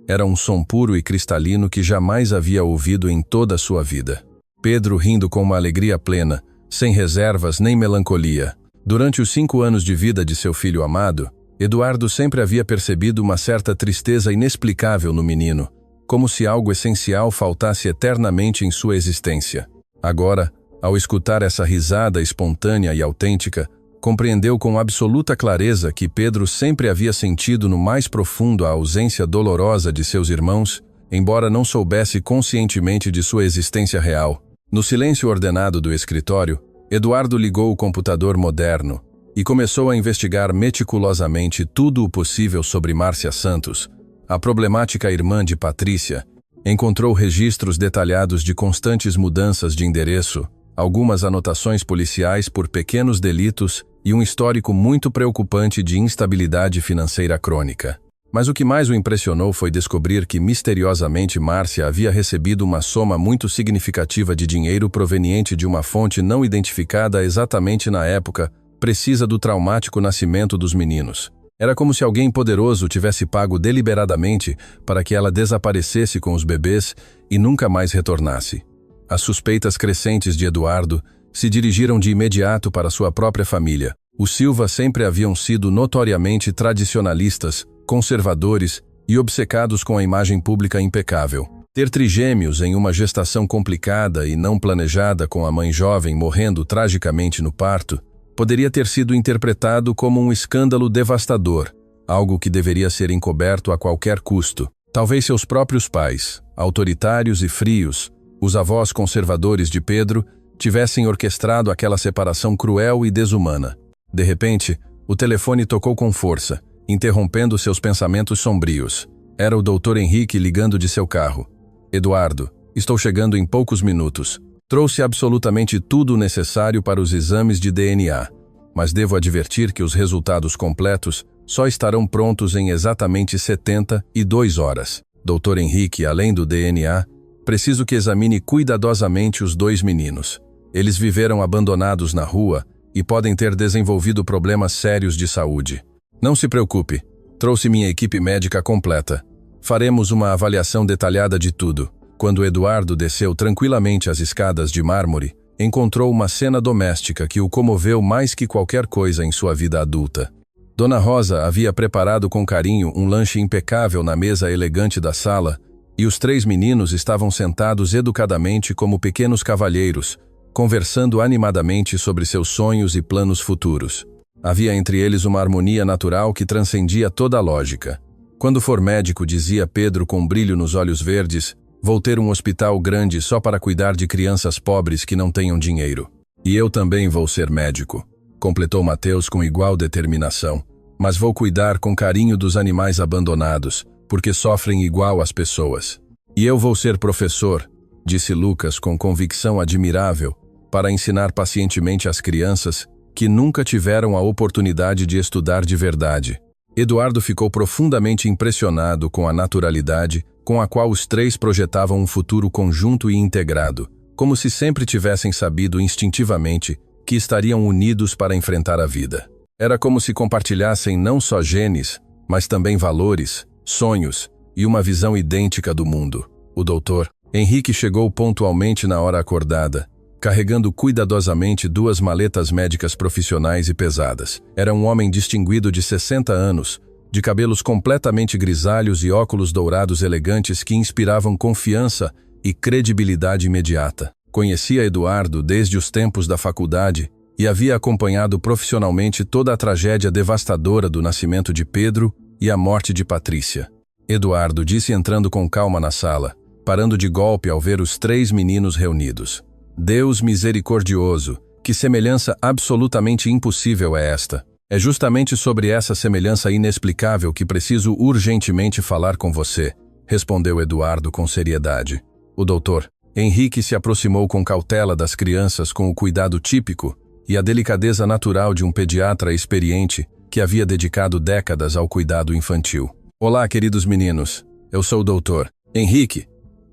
Era um som puro e cristalino que jamais havia ouvido em toda a sua vida. Pedro rindo com uma alegria plena, sem reservas nem melancolia. Durante os 5 anos de vida de seu filho amado, Eduardo sempre havia percebido uma certa tristeza inexplicável no menino, como se algo essencial faltasse eternamente em sua existência. Agora, ao escutar essa risada espontânea e autêntica, compreendeu com absoluta clareza que Pedro sempre havia sentido no mais profundo a ausência dolorosa de seus irmãos, embora não soubesse conscientemente de sua existência real. No silêncio ordenado do escritório, Eduardo ligou o computador moderno e começou a investigar meticulosamente tudo o possível sobre Márcia Santos, a problemática irmã de Patrícia. Encontrou registros detalhados de constantes mudanças de endereço, algumas anotações policiais por pequenos delitos e um histórico muito preocupante de instabilidade financeira crônica. Mas o que mais o impressionou foi descobrir que misteriosamente Márcia havia recebido uma soma muito significativa de dinheiro proveniente de uma fonte não identificada exatamente na época precisa do traumático nascimento dos meninos. Era como se alguém poderoso tivesse pago deliberadamente para que ela desaparecesse com os bebês e nunca mais retornasse. As suspeitas crescentes de Eduardo se dirigiram de imediato para sua própria família. Os Silva sempre haviam sido notoriamente tradicionalistas, conservadores e obcecados com a imagem pública impecável. Ter trigêmeos em uma gestação complicada e não planejada, com a mãe jovem morrendo tragicamente no parto, poderia ter sido interpretado como um escândalo devastador, algo que deveria ser encoberto a qualquer custo. Talvez seus próprios pais, autoritários e frios, os avós conservadores de Pedro, tivessem orquestrado aquela separação cruel e desumana. De repente, o telefone tocou com força, interrompendo seus pensamentos sombrios. Era o Dr. Henrique ligando de seu carro. Eduardo, estou chegando em poucos minutos. Trouxe absolutamente tudo o necessário para os exames de DNA, mas devo advertir que os resultados completos só estarão prontos em exatamente 72 horas. Dr. Henrique, além do DNA, preciso que examine cuidadosamente os 2 meninos. Eles viveram abandonados na rua e podem ter desenvolvido problemas sérios de saúde. Não se preocupe, trouxe minha equipe médica completa. Faremos uma avaliação detalhada de tudo. Quando Eduardo desceu tranquilamente as escadas de mármore, encontrou uma cena doméstica que o comoveu mais que qualquer coisa em sua vida adulta. Dona Rosa havia preparado com carinho um lanche impecável na mesa elegante da sala, e os 3 meninos estavam sentados educadamente como pequenos cavalheiros, conversando animadamente sobre seus sonhos e planos futuros. Havia entre eles uma harmonia natural que transcendia toda a lógica. Quando for médico, dizia Pedro com um brilho nos olhos verdes, vou ter um hospital grande só para cuidar de crianças pobres que não tenham dinheiro. E eu também vou ser médico, completou Mateus com igual determinação. Mas vou cuidar com carinho dos animais abandonados, porque sofrem igual as pessoas. E eu vou ser professor, disse Lucas com convicção admirável, para ensinar pacientemente às crianças que nunca tiveram a oportunidade de estudar de verdade. Eduardo ficou profundamente impressionado com a naturalidade com a qual os 3 projetavam um futuro conjunto e integrado, como se sempre tivessem sabido instintivamente que estariam unidos para enfrentar a vida. Era como se compartilhassem não só genes, mas também valores, sonhos e uma visão idêntica do mundo. O Dr. Henrique chegou pontualmente na hora acordada, carregando cuidadosamente 2 maletas médicas profissionais e pesadas. Era um homem distinguido de 60 anos, de cabelos completamente grisalhos e óculos dourados elegantes que inspiravam confiança e credibilidade imediata. Conhecia Eduardo desde os tempos da faculdade e havia acompanhado profissionalmente toda a tragédia devastadora do nascimento de Pedro e a morte de Patrícia. Eduardo disse entrando com calma na sala, parando de golpe ao ver os 3 meninos reunidos. Deus misericordioso, que semelhança absolutamente impossível é esta? É justamente sobre essa semelhança inexplicável que preciso urgentemente falar com você, respondeu Eduardo com seriedade. O doutor Henrique se aproximou com cautela das crianças com o cuidado típico e a delicadeza natural de um pediatra experiente que havia dedicado décadas ao cuidado infantil. Olá, queridos meninos. Eu sou o doutor Henrique,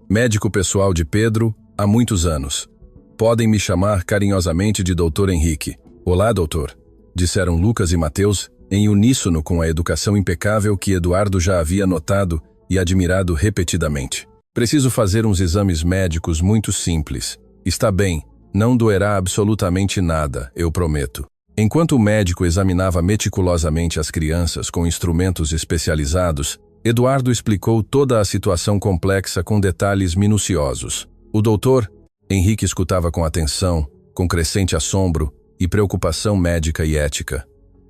médico pessoal de Pedro há muitos anos. Podem me chamar carinhosamente de Dr. Henrique. Olá, doutor, disseram Lucas e Mateus, em uníssono com a educação impecável que Eduardo já havia notado e admirado repetidamente. Preciso fazer uns exames médicos muito simples. Está bem, não doerá absolutamente nada, eu prometo. Enquanto o médico examinava meticulosamente as crianças com instrumentos especializados, Eduardo explicou toda a situação complexa com detalhes minuciosos. O doutor Henrique escutava com atenção, com crescente assombro e preocupação médica e ética.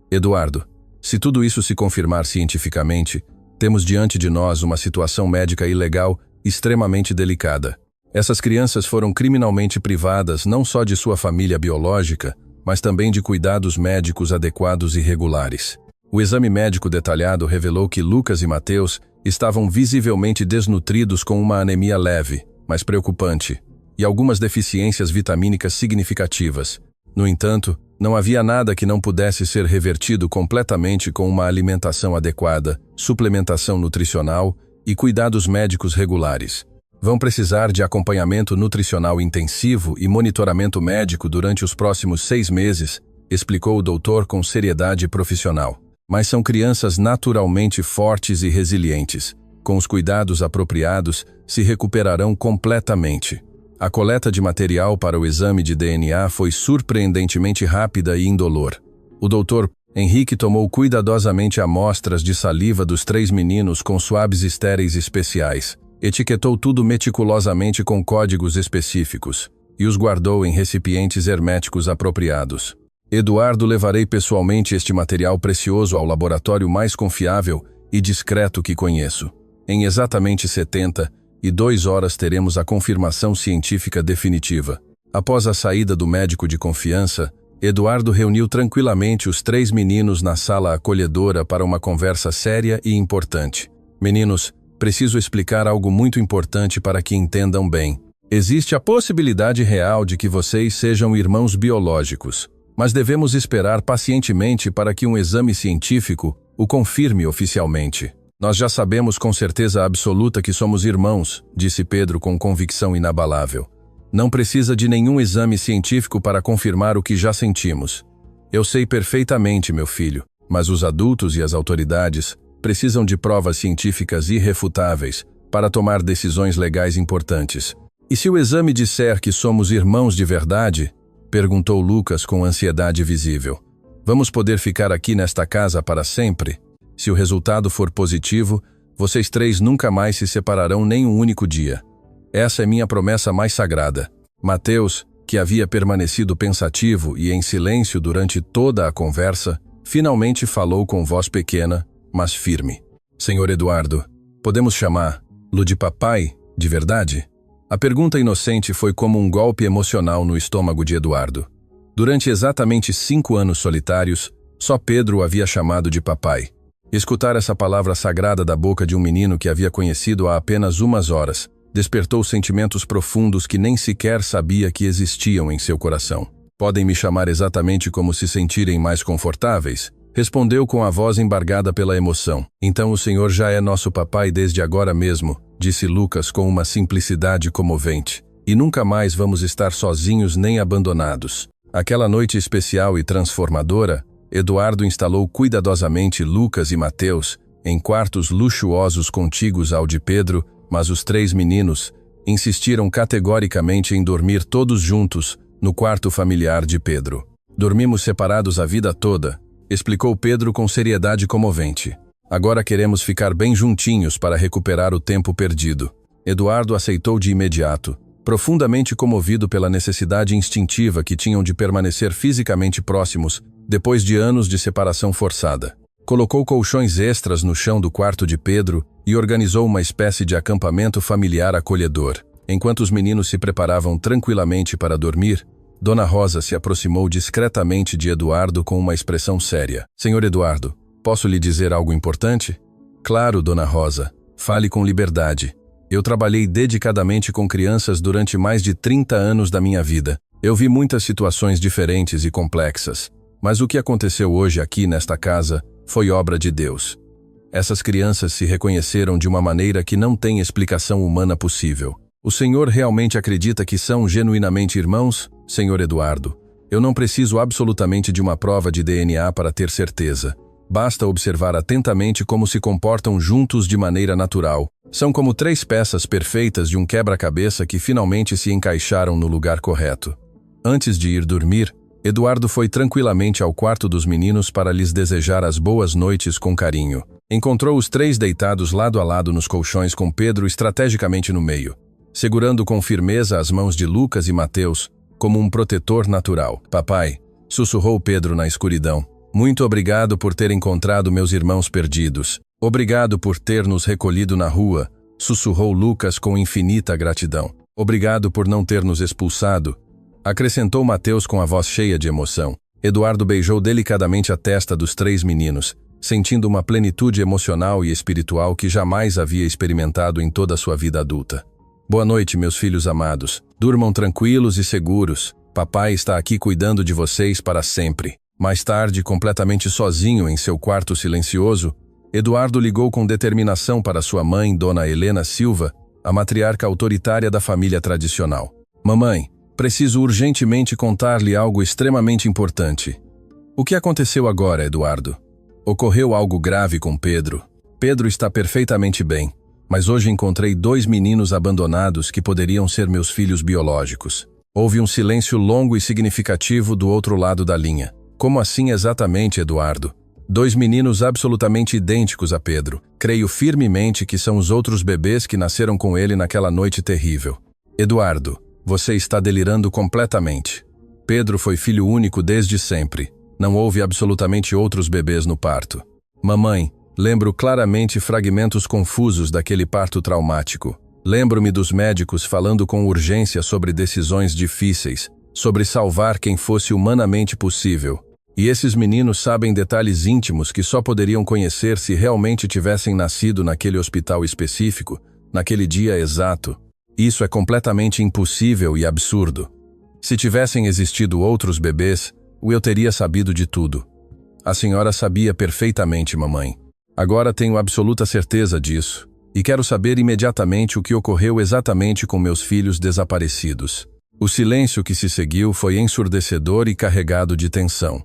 Eduardo, se tudo isso se confirmar cientificamente, temos diante de nós uma situação médica ilegal extremamente delicada. Essas crianças foram criminalmente privadas não só de sua família biológica, mas também de cuidados médicos adequados e regulares. O exame médico detalhado revelou que Lucas e Mateus estavam visivelmente desnutridos com uma anemia leve, mas preocupante, e algumas deficiências vitamínicas significativas. No entanto, Não havia nada que não pudesse ser revertido completamente com uma alimentação adequada, suplementação nutricional e cuidados médicos regulares. Vão precisar de acompanhamento nutricional intensivo e monitoramento médico durante os próximos 6 meses, explicou o doutor com seriedade profissional. Mas são crianças naturalmente fortes e resilientes. Com os cuidados apropriados, se recuperarão completamente. A coleta de material para o exame de DNA foi surpreendentemente rápida e indolor. O doutor Henrique tomou cuidadosamente amostras de saliva dos 3 meninos com swabs estéreis especiais, etiquetou tudo meticulosamente com códigos específicos e os guardou em recipientes herméticos apropriados. Eduardo, levarei pessoalmente este material precioso ao laboratório mais confiável e discreto que conheço. Em exatamente 72 horas teremos a confirmação científica definitiva. Após a saída do médico de confiança, Eduardo reuniu tranquilamente os 3 meninos na sala acolhedora para uma conversa séria e importante. Meninos, preciso explicar algo muito importante para que entendam bem. Existe a possibilidade real de que vocês sejam irmãos biológicos, mas devemos esperar pacientemente para que um exame científico o confirme oficialmente. Nós já sabemos com certeza absoluta que somos irmãos, disse Pedro com convicção inabalável. Não precisa de nenhum exame científico para confirmar o que já sentimos. Eu sei perfeitamente, meu filho, mas os adultos e as autoridades precisam de provas científicas irrefutáveis para tomar decisões legais importantes. E se o exame disser que somos irmãos de verdade? Perguntou Lucas com ansiedade visível. Vamos poder ficar aqui nesta casa para sempre? Se o resultado for positivo, vocês 3 nunca mais se separarão nem um único dia. Essa é minha promessa mais sagrada. Mateus, que havia permanecido pensativo e em silêncio durante toda a conversa, finalmente falou com voz pequena, mas firme. Senhor Eduardo, podemos chamá-lo de papai, de verdade? A pergunta inocente foi como um golpe emocional no estômago de Eduardo. Durante exatamente 5 anos solitários, só Pedro o havia chamado de papai. Escutar essa palavra sagrada da boca de um menino que havia conhecido há apenas umas horas despertou sentimentos profundos que nem sequer sabia que existiam em seu coração. Podem me chamar exatamente como se sentirem mais confortáveis? Respondeu com a voz embargada pela emoção. Então o Senhor já é nosso papai desde agora mesmo, disse Lucas com uma simplicidade comovente. E nunca mais vamos estar sozinhos nem abandonados. Aquela noite especial e transformadora, Eduardo instalou cuidadosamente Lucas e Mateus em quartos luxuosos contíguos ao de Pedro, mas os 3 meninos insistiram categoricamente em dormir todos juntos no quarto familiar de Pedro. Dormimos separados a vida toda, explicou Pedro com seriedade comovente. Agora queremos ficar bem juntinhos para recuperar o tempo perdido. Eduardo aceitou de imediato, profundamente comovido pela necessidade instintiva que tinham de permanecer fisicamente próximos depois de anos de separação forçada. Colocou colchões extras no chão do quarto de Pedro e organizou uma espécie de acampamento familiar acolhedor. Enquanto os meninos se preparavam tranquilamente para dormir, Dona Rosa se aproximou discretamente de Eduardo com uma expressão séria. Senhor Eduardo, posso lhe dizer algo importante? Claro, Dona Rosa. Fale com liberdade. Eu trabalhei dedicadamente com crianças durante mais de 30 anos da minha vida. Eu vi muitas situações diferentes e complexas. Mas o que aconteceu hoje aqui nesta casa foi obra de Deus. Essas crianças se reconheceram de uma maneira que não tem explicação humana possível. O Senhor realmente acredita que são genuinamente irmãos, Senhor Eduardo? Eu não preciso absolutamente de uma prova de DNA para ter certeza. Basta observar atentamente como se comportam juntos de maneira natural. São como 3 peças perfeitas de um quebra-cabeça que finalmente se encaixaram no lugar correto. Antes de ir dormir, Eduardo foi tranquilamente ao quarto dos meninos para lhes desejar as boas noites com carinho. Encontrou os 3 deitados lado a lado nos colchões com Pedro estrategicamente no meio, segurando com firmeza as mãos de Lucas e Mateus, como um protetor natural. Papai, sussurrou Pedro na escuridão, muito obrigado por ter encontrado meus irmãos perdidos. Obrigado por ter nos recolhido na rua, sussurrou Lucas com infinita gratidão. Obrigado por não ter nos expulsado, acrescentou Mateus com a voz cheia de emoção. Eduardo beijou delicadamente a testa dos 3 meninos, sentindo uma plenitude emocional e espiritual que jamais havia experimentado em toda a sua vida adulta. Boa noite, meus filhos amados. Durmam tranquilos e seguros. Papai está aqui cuidando de vocês para sempre. Mais tarde, completamente sozinho em seu quarto silencioso, Eduardo ligou com determinação para sua mãe, Dona Helena Silva, a matriarca autoritária da família tradicional. Mamãe, preciso urgentemente contar-lhe algo extremamente importante. O que aconteceu agora, Eduardo? Ocorreu algo grave com Pedro. Pedro está perfeitamente bem, mas hoje encontrei 2 meninos abandonados que poderiam ser meus filhos biológicos. Houve um silêncio longo e significativo do outro lado da linha. Como assim exatamente, Eduardo? 2 meninos absolutamente idênticos a Pedro. Creio firmemente que são os outros bebês que nasceram com ele naquela noite terrível. Eduardo, você está delirando completamente. Pedro foi filho único desde sempre. Não houve absolutamente outros bebês no parto. Mamãe, lembro claramente fragmentos confusos daquele parto traumático. Lembro-me dos médicos falando com urgência sobre decisões difíceis, sobre salvar quem fosse humanamente possível. E esses meninos sabem detalhes íntimos que só poderiam conhecer se realmente tivessem nascido naquele hospital específico, naquele dia exato. Isso é completamente impossível e absurdo. Se tivessem existido outros bebês, eu teria sabido de tudo. A senhora sabia perfeitamente, mamãe. Agora tenho absoluta certeza disso, e quero saber imediatamente o que ocorreu exatamente com meus filhos desaparecidos. O silêncio que se seguiu foi ensurdecedor e carregado de tensão.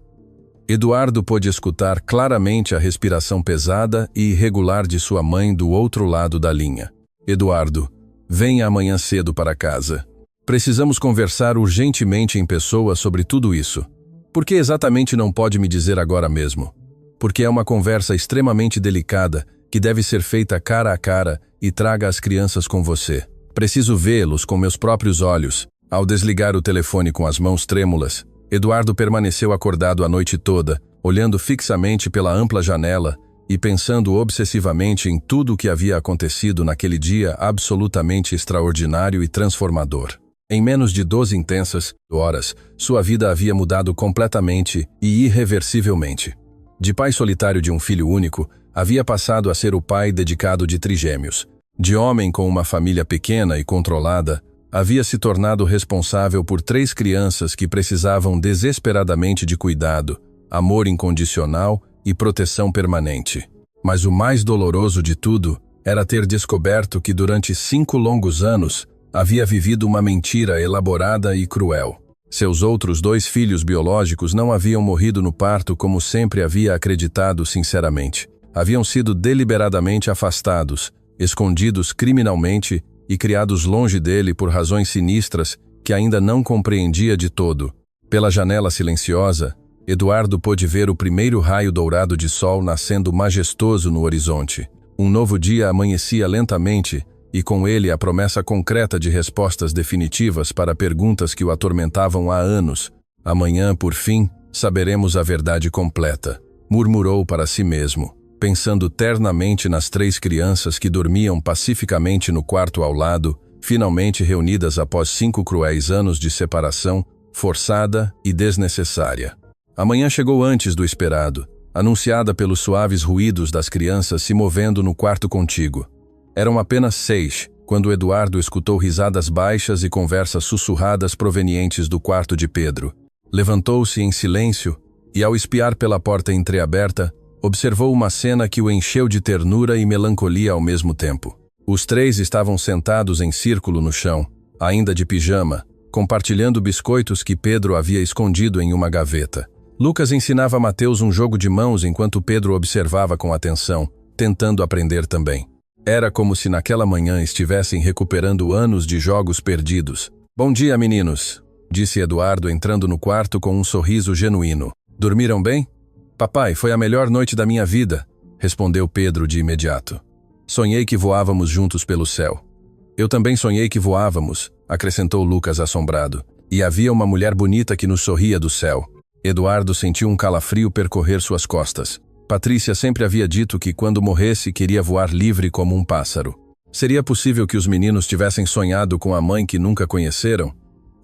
Eduardo pôde escutar claramente a respiração pesada e irregular de sua mãe do outro lado da linha. Eduardo, venha amanhã cedo para casa. Precisamos conversar urgentemente em pessoa sobre tudo isso. Por que exatamente não pode me dizer agora mesmo? Porque é uma conversa extremamente delicada que deve ser feita cara a cara e traga as crianças com você. Preciso vê-los com meus próprios olhos. Ao desligar o telefone com as mãos trêmulas, Eduardo permaneceu acordado a noite toda, olhando fixamente pela ampla janela e pensando obsessivamente em tudo o que havia acontecido naquele dia absolutamente extraordinário e transformador. Em menos de 12 intensas horas, sua vida havia mudado completamente e irreversivelmente. De pai solitário de um filho único, havia passado a ser o pai dedicado de trigêmeos. De homem com uma família pequena e controlada, havia se tornado responsável por 3 crianças que precisavam desesperadamente de cuidado, amor incondicional e proteção permanente. Mas o mais doloroso de tudo era ter descoberto que durante 5 longos anos havia vivido uma mentira elaborada e cruel. Seus outros 2 filhos biológicos não haviam morrido no parto como sempre havia acreditado sinceramente. Haviam sido deliberadamente afastados, escondidos criminalmente e criados longe dele por razões sinistras que ainda não compreendia de todo. Pela janela silenciosa, Eduardo pôde ver o primeiro raio dourado de sol nascendo majestoso no horizonte. Um novo dia amanhecia lentamente e com ele a promessa concreta de respostas definitivas para perguntas que o atormentavam há anos. Amanhã, por fim, saberemos a verdade completa, murmurou para si mesmo, pensando ternamente nas 3 crianças que dormiam pacificamente no quarto ao lado, finalmente reunidas após 5 cruéis anos de separação, forçada e desnecessária. A manhã chegou antes do esperado, anunciada pelos suaves ruídos das crianças se movendo no quarto contíguo. Eram apenas 6, quando Eduardo escutou risadas baixas e conversas sussurradas provenientes do quarto de Pedro. Levantou-se em silêncio e, ao espiar pela porta entreaberta, observou uma cena que o encheu de ternura e melancolia ao mesmo tempo. Os 3 estavam sentados em círculo no chão, ainda de pijama, compartilhando biscoitos que Pedro havia escondido em uma gaveta. Lucas ensinava a Mateus um jogo de mãos enquanto Pedro observava com atenção, tentando aprender também. Era como se naquela manhã estivessem recuperando anos de jogos perdidos. "Bom dia, meninos", disse Eduardo entrando no quarto com um sorriso genuíno. "Dormiram bem?" "Papai, foi a melhor noite da minha vida", respondeu Pedro de imediato. "Sonhei que voávamos juntos pelo céu." "Eu também sonhei que voávamos", acrescentou Lucas assombrado. "E havia uma mulher bonita que nos sorria do céu." Eduardo sentiu um calafrio percorrer suas costas. Patrícia sempre havia dito que quando morresse queria voar livre como um pássaro. Seria possível que os meninos tivessem sonhado com a mãe que nunca conheceram?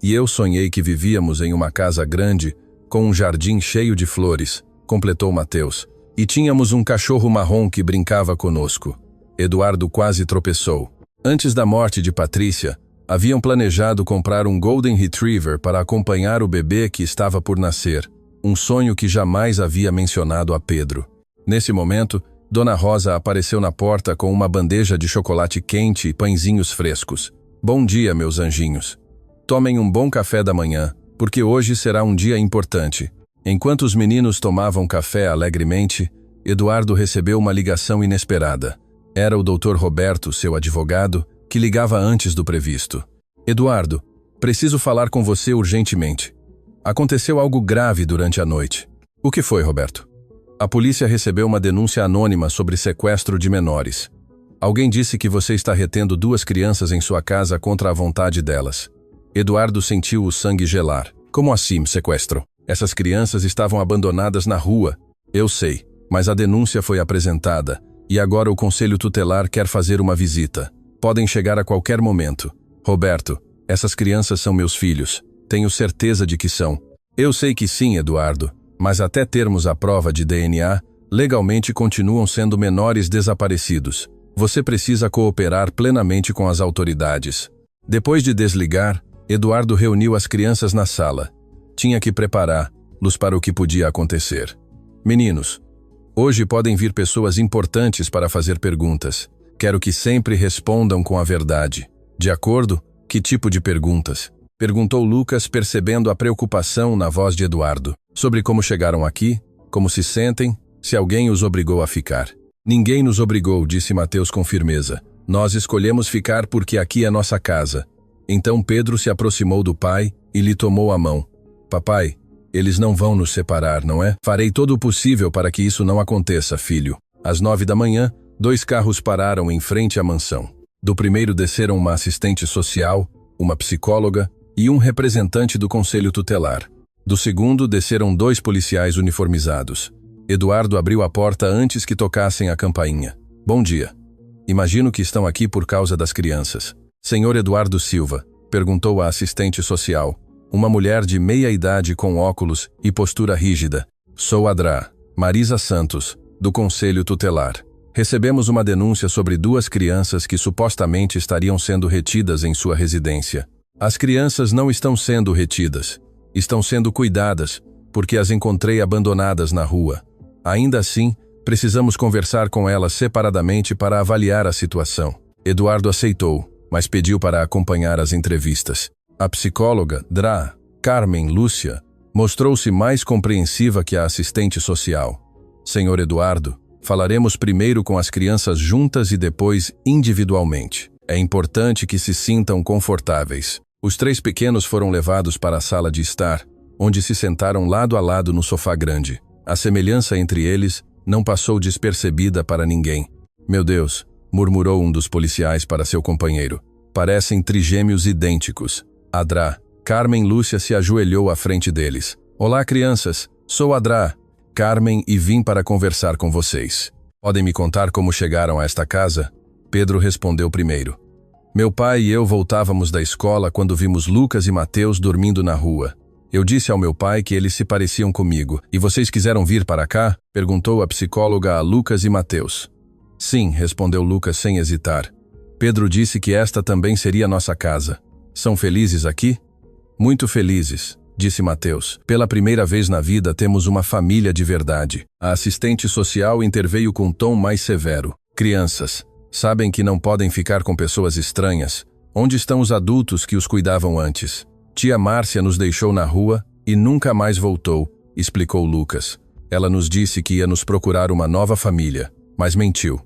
"E eu sonhei que vivíamos em uma casa grande, com um jardim cheio de flores", completou Mateus. "E tínhamos um cachorro marrom que brincava conosco." Eduardo quase tropeçou. Antes da morte de Patrícia, Haviam planejado comprar um Golden Retriever para acompanhar o bebê que estava por nascer, um sonho que jamais havia mencionado a Pedro. Nesse momento, Dona Rosa apareceu na porta com uma bandeja de chocolate quente e pãezinhos frescos. Bom dia, meus anjinhos. Tomem um bom café da manhã, porque hoje será um dia importante. Enquanto os meninos tomavam café alegremente, Eduardo recebeu uma ligação inesperada. Era o Dr. Roberto, seu advogado, que ligava antes do previsto. Eduardo, preciso falar com você urgentemente. Aconteceu algo grave durante a noite. O que foi, Roberto? A polícia recebeu uma denúncia anônima sobre sequestro de menores. Alguém disse que você está retendo 2 crianças em sua casa contra a vontade delas. Eduardo sentiu o sangue gelar. Como assim, sequestro? Essas crianças estavam abandonadas na rua. Eu sei, mas a denúncia foi apresentada, e agora o Conselho Tutelar quer fazer uma visita. Podem chegar a qualquer momento. Roberto, essas crianças são meus filhos. Tenho certeza de que são. Eu sei que sim, Eduardo, mas até termos a prova de DNA, legalmente continuam sendo menores desaparecidos. Você precisa cooperar plenamente com as autoridades. Depois de desligar, Eduardo reuniu as crianças na sala. Tinha que prepará-los para o que podia acontecer. Meninos, hoje podem vir pessoas importantes para fazer perguntas. Quero que sempre respondam com a verdade. De acordo? Que tipo de perguntas? Perguntou Lucas, percebendo a preocupação na voz de Eduardo. Sobre como chegaram aqui, como se sentem, se alguém os obrigou a ficar. Ninguém nos obrigou, disse Mateus com firmeza. Nós escolhemos ficar porque aqui é nossa casa. Então Pedro se aproximou do pai e lhe tomou a mão. Papai, eles não vão nos separar, não é? Farei todo o possível para que isso não aconteça, filho. Às 9 da manhã, 2 carros pararam em frente à mansão. Do primeiro desceram uma assistente social, uma psicóloga e um representante do Conselho Tutelar. Do segundo desceram 2 policiais uniformizados. Eduardo abriu a porta antes que tocassem a campainha. Bom dia. Imagino que estão aqui por causa das crianças. Senhor Eduardo Silva, perguntou a assistente social, uma mulher de meia-idade com óculos e postura rígida. Sou Adra, Marisa Santos, do Conselho Tutelar. Recebemos uma denúncia sobre 2 crianças que supostamente estariam sendo retidas em sua residência. As crianças não estão sendo retidas. Estão sendo cuidadas, porque as encontrei abandonadas na rua. Ainda assim, precisamos conversar com elas separadamente para avaliar a situação. Eduardo aceitou, mas pediu para acompanhar as entrevistas. A psicóloga, Carmen Lúcia, mostrou-se mais compreensiva que a assistente social. Senhor Eduardo, falaremos primeiro com as crianças juntas e depois individualmente. É importante que se sintam confortáveis. Os 3 pequenos foram levados para a sala de estar, onde se sentaram lado a lado no sofá grande. A semelhança entre eles não passou despercebida para ninguém. Meu Deus, murmurou um dos policiais para seu companheiro. Parecem trigêmeos idênticos. Carmen Lúcia se ajoelhou à frente deles. Olá, crianças. Sou Carmen e vim para conversar com vocês. Podem me contar como chegaram a esta casa? Pedro respondeu primeiro. Meu pai e eu voltávamos da escola quando vimos Lucas e Mateus dormindo na rua. Eu disse ao meu pai que eles se pareciam comigo. E vocês quiseram vir para cá? Perguntou a psicóloga a Lucas e Mateus. Sim, respondeu Lucas sem hesitar. Pedro disse que esta também seria nossa casa. São felizes aqui? Muito felizes, disse Mateus. Pela primeira vez na vida temos uma família de verdade. A assistente social interveio com um tom mais severo. Crianças, sabem que não podem ficar com pessoas estranhas. Onde estão os adultos que os cuidavam antes? Tia Márcia nos deixou na rua e nunca mais voltou, explicou Lucas. Ela nos disse que ia nos procurar uma nova família, mas mentiu.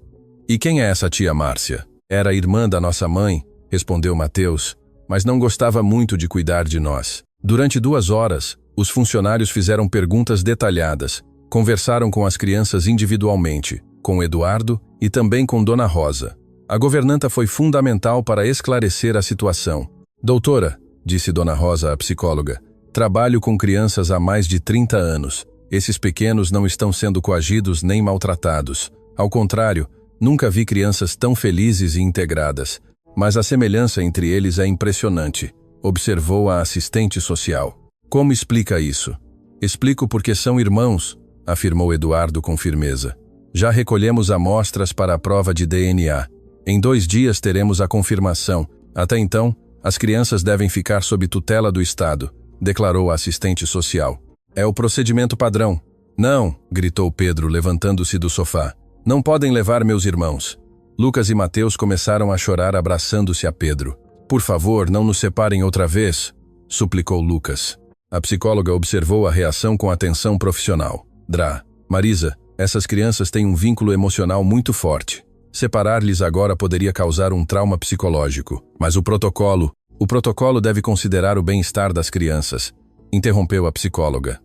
E quem é essa tia Márcia? Era irmã da nossa mãe, respondeu Mateus, mas não gostava muito de cuidar de nós. Durante 2 horas, os funcionários fizeram perguntas detalhadas, conversaram com as crianças individualmente, com Eduardo e também com Dona Rosa. A governanta foi fundamental para esclarecer a situação. Doutora, disse Dona Rosa à psicóloga, trabalho com crianças há mais de 30 anos. Esses pequenos não estão sendo coagidos nem maltratados. Ao contrário, nunca vi crianças tão felizes e integradas. Mas a semelhança entre eles é impressionante, observou a assistente social. Como explica isso? Explico porque são irmãos, afirmou Eduardo com firmeza. Já recolhemos amostras para a prova de DNA. Em 2 dias teremos a confirmação. Até então, As crianças devem ficar sob tutela do Estado, declarou a assistente social. É o procedimento padrão. Não, gritou Pedro, levantando-se do sofá. Não podem levar meus irmãos. Lucas e Mateus começaram a chorar abraçando-se a Pedro. Por favor, não nos separem outra vez, suplicou Lucas. A psicóloga observou a reação com atenção profissional. Marisa, essas crianças têm um vínculo emocional muito forte. Separar-lhes agora poderia causar um trauma psicológico. Mas o protocolo deve considerar o bem-estar das crianças, interrompeu a psicóloga.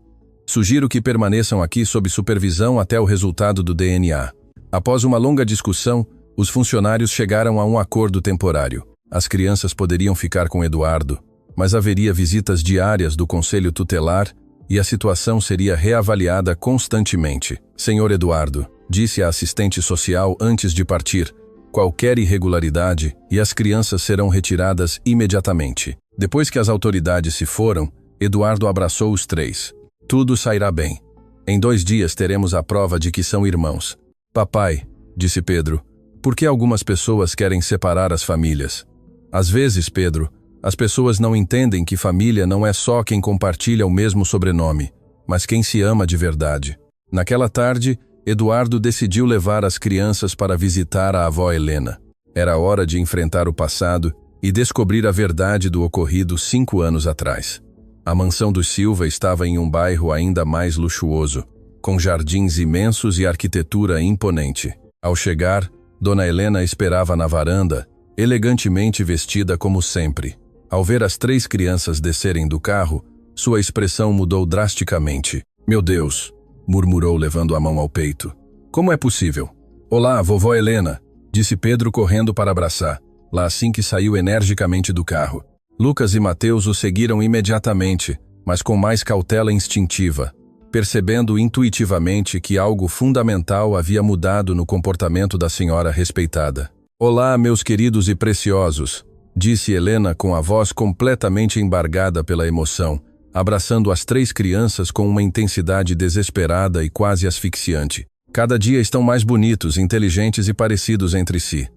Sugiro que permaneçam aqui sob supervisão até o resultado do DNA. Após uma longa discussão, os funcionários chegaram a um acordo temporário. As crianças poderiam ficar com Eduardo, mas haveria visitas diárias do conselho tutelar e a situação seria reavaliada constantemente. Senhor Eduardo, disse a assistente social antes de partir, qualquer irregularidade e as crianças serão retiradas imediatamente. Depois que as autoridades se foram, Eduardo abraçou os três. Tudo sairá bem. Em 2 dias teremos a prova de que são irmãos. Papai, disse Pedro, por que algumas pessoas querem separar as famílias? Às vezes, Pedro, as pessoas não entendem que família não é só quem compartilha o mesmo sobrenome, mas quem se ama de verdade. Naquela tarde, Eduardo decidiu levar as crianças para visitar a avó Helena. Era hora de enfrentar o passado e descobrir a verdade do ocorrido 5 anos atrás. A mansão dos Silva estava em um bairro ainda mais luxuoso, com jardins imensos e arquitetura imponente. Ao chegar, Dona Helena esperava na varanda, elegantemente vestida como sempre. Ao ver as 3 crianças descerem do carro, sua expressão mudou drasticamente. Meu Deus, murmurou levando a mão ao peito. Como é possível? Olá, vovó Helena, disse Pedro correndo para abraçar, lá assim que saiu energicamente do carro. Lucas e Mateus o seguiram imediatamente, mas com mais cautela instintiva, percebendo intuitivamente que algo fundamental havia mudado no comportamento da senhora respeitada. Olá, meus queridos e preciosos, disse Helena com a voz completamente embargada pela emoção, abraçando as 3 crianças com uma intensidade desesperada e quase asfixiante. Cada dia estão mais bonitos, inteligentes e parecidos entre si.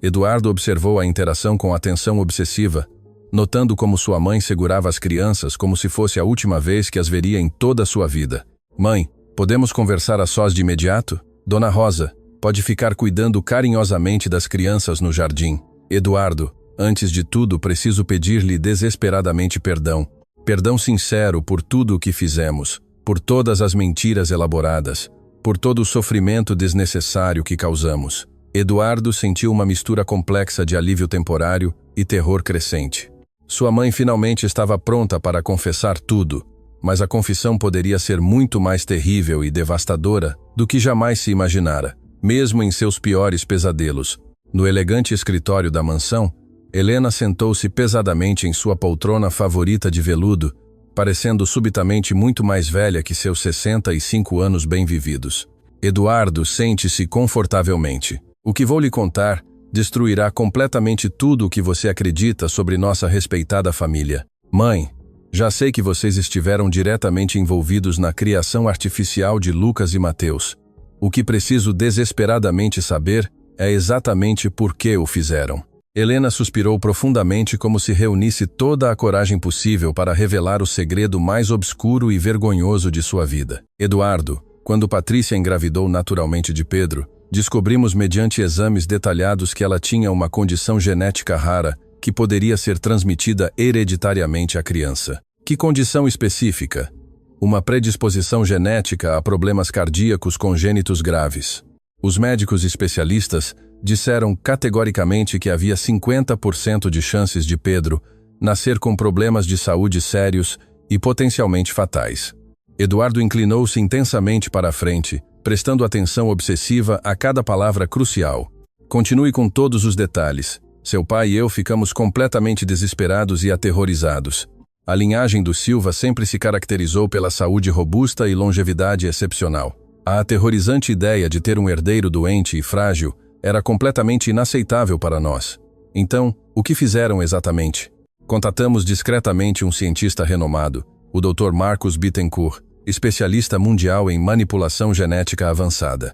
Eduardo observou a interação com atenção obsessiva, notando como sua mãe segurava as crianças como se fosse a última vez que as veria em toda a sua vida. Mãe, podemos conversar a sós de imediato? Dona Rosa, pode ficar cuidando carinhosamente das crianças no jardim. Eduardo, antes de tudo preciso pedir-lhe desesperadamente perdão. Perdão sincero por tudo o que fizemos, por todas as mentiras elaboradas, por todo o sofrimento desnecessário que causamos. Eduardo sentiu uma mistura complexa de alívio temporário e terror crescente. Sua mãe finalmente estava pronta para confessar tudo, mas a confissão poderia ser muito mais terrível e devastadora do que jamais se imaginara, mesmo em seus piores pesadelos. No elegante escritório da mansão, Helena sentou-se pesadamente em sua poltrona favorita de veludo, parecendo subitamente muito mais velha que seus 65 anos bem vividos. Eduardo, sente-se confortavelmente. O que vou lhe contar destruirá completamente tudo o que você acredita sobre nossa respeitada família. Mãe, já sei que vocês estiveram diretamente envolvidos na criação artificial de Lucas e Mateus. O que preciso desesperadamente saber é exatamente por que o fizeram. Helena suspirou profundamente como se reunisse toda a coragem possível para revelar o segredo mais obscuro e vergonhoso de sua vida. Eduardo, quando Patrícia engravidou naturalmente de Pedro, descobrimos mediante exames detalhados que ela tinha uma condição genética rara que poderia ser transmitida hereditariamente à criança. Que condição específica? Uma predisposição genética a problemas cardíacos congênitos graves. Os médicos especialistas disseram categoricamente que havia 50% de chances de Pedro nascer com problemas de saúde sérios e potencialmente fatais. Eduardo inclinou-se intensamente para a frente, prestando atenção obsessiva a cada palavra crucial. Continue com todos os detalhes. Seu pai e eu ficamos completamente desesperados e aterrorizados. A linhagem do Silva sempre se caracterizou pela saúde robusta e longevidade excepcional. A aterrorizante ideia de ter um herdeiro doente e frágil era completamente inaceitável para nós. Então, o que fizeram exatamente? Contatamos discretamente um cientista renomado, o Dr. Marcos Bittencourt, especialista mundial em manipulação genética avançada.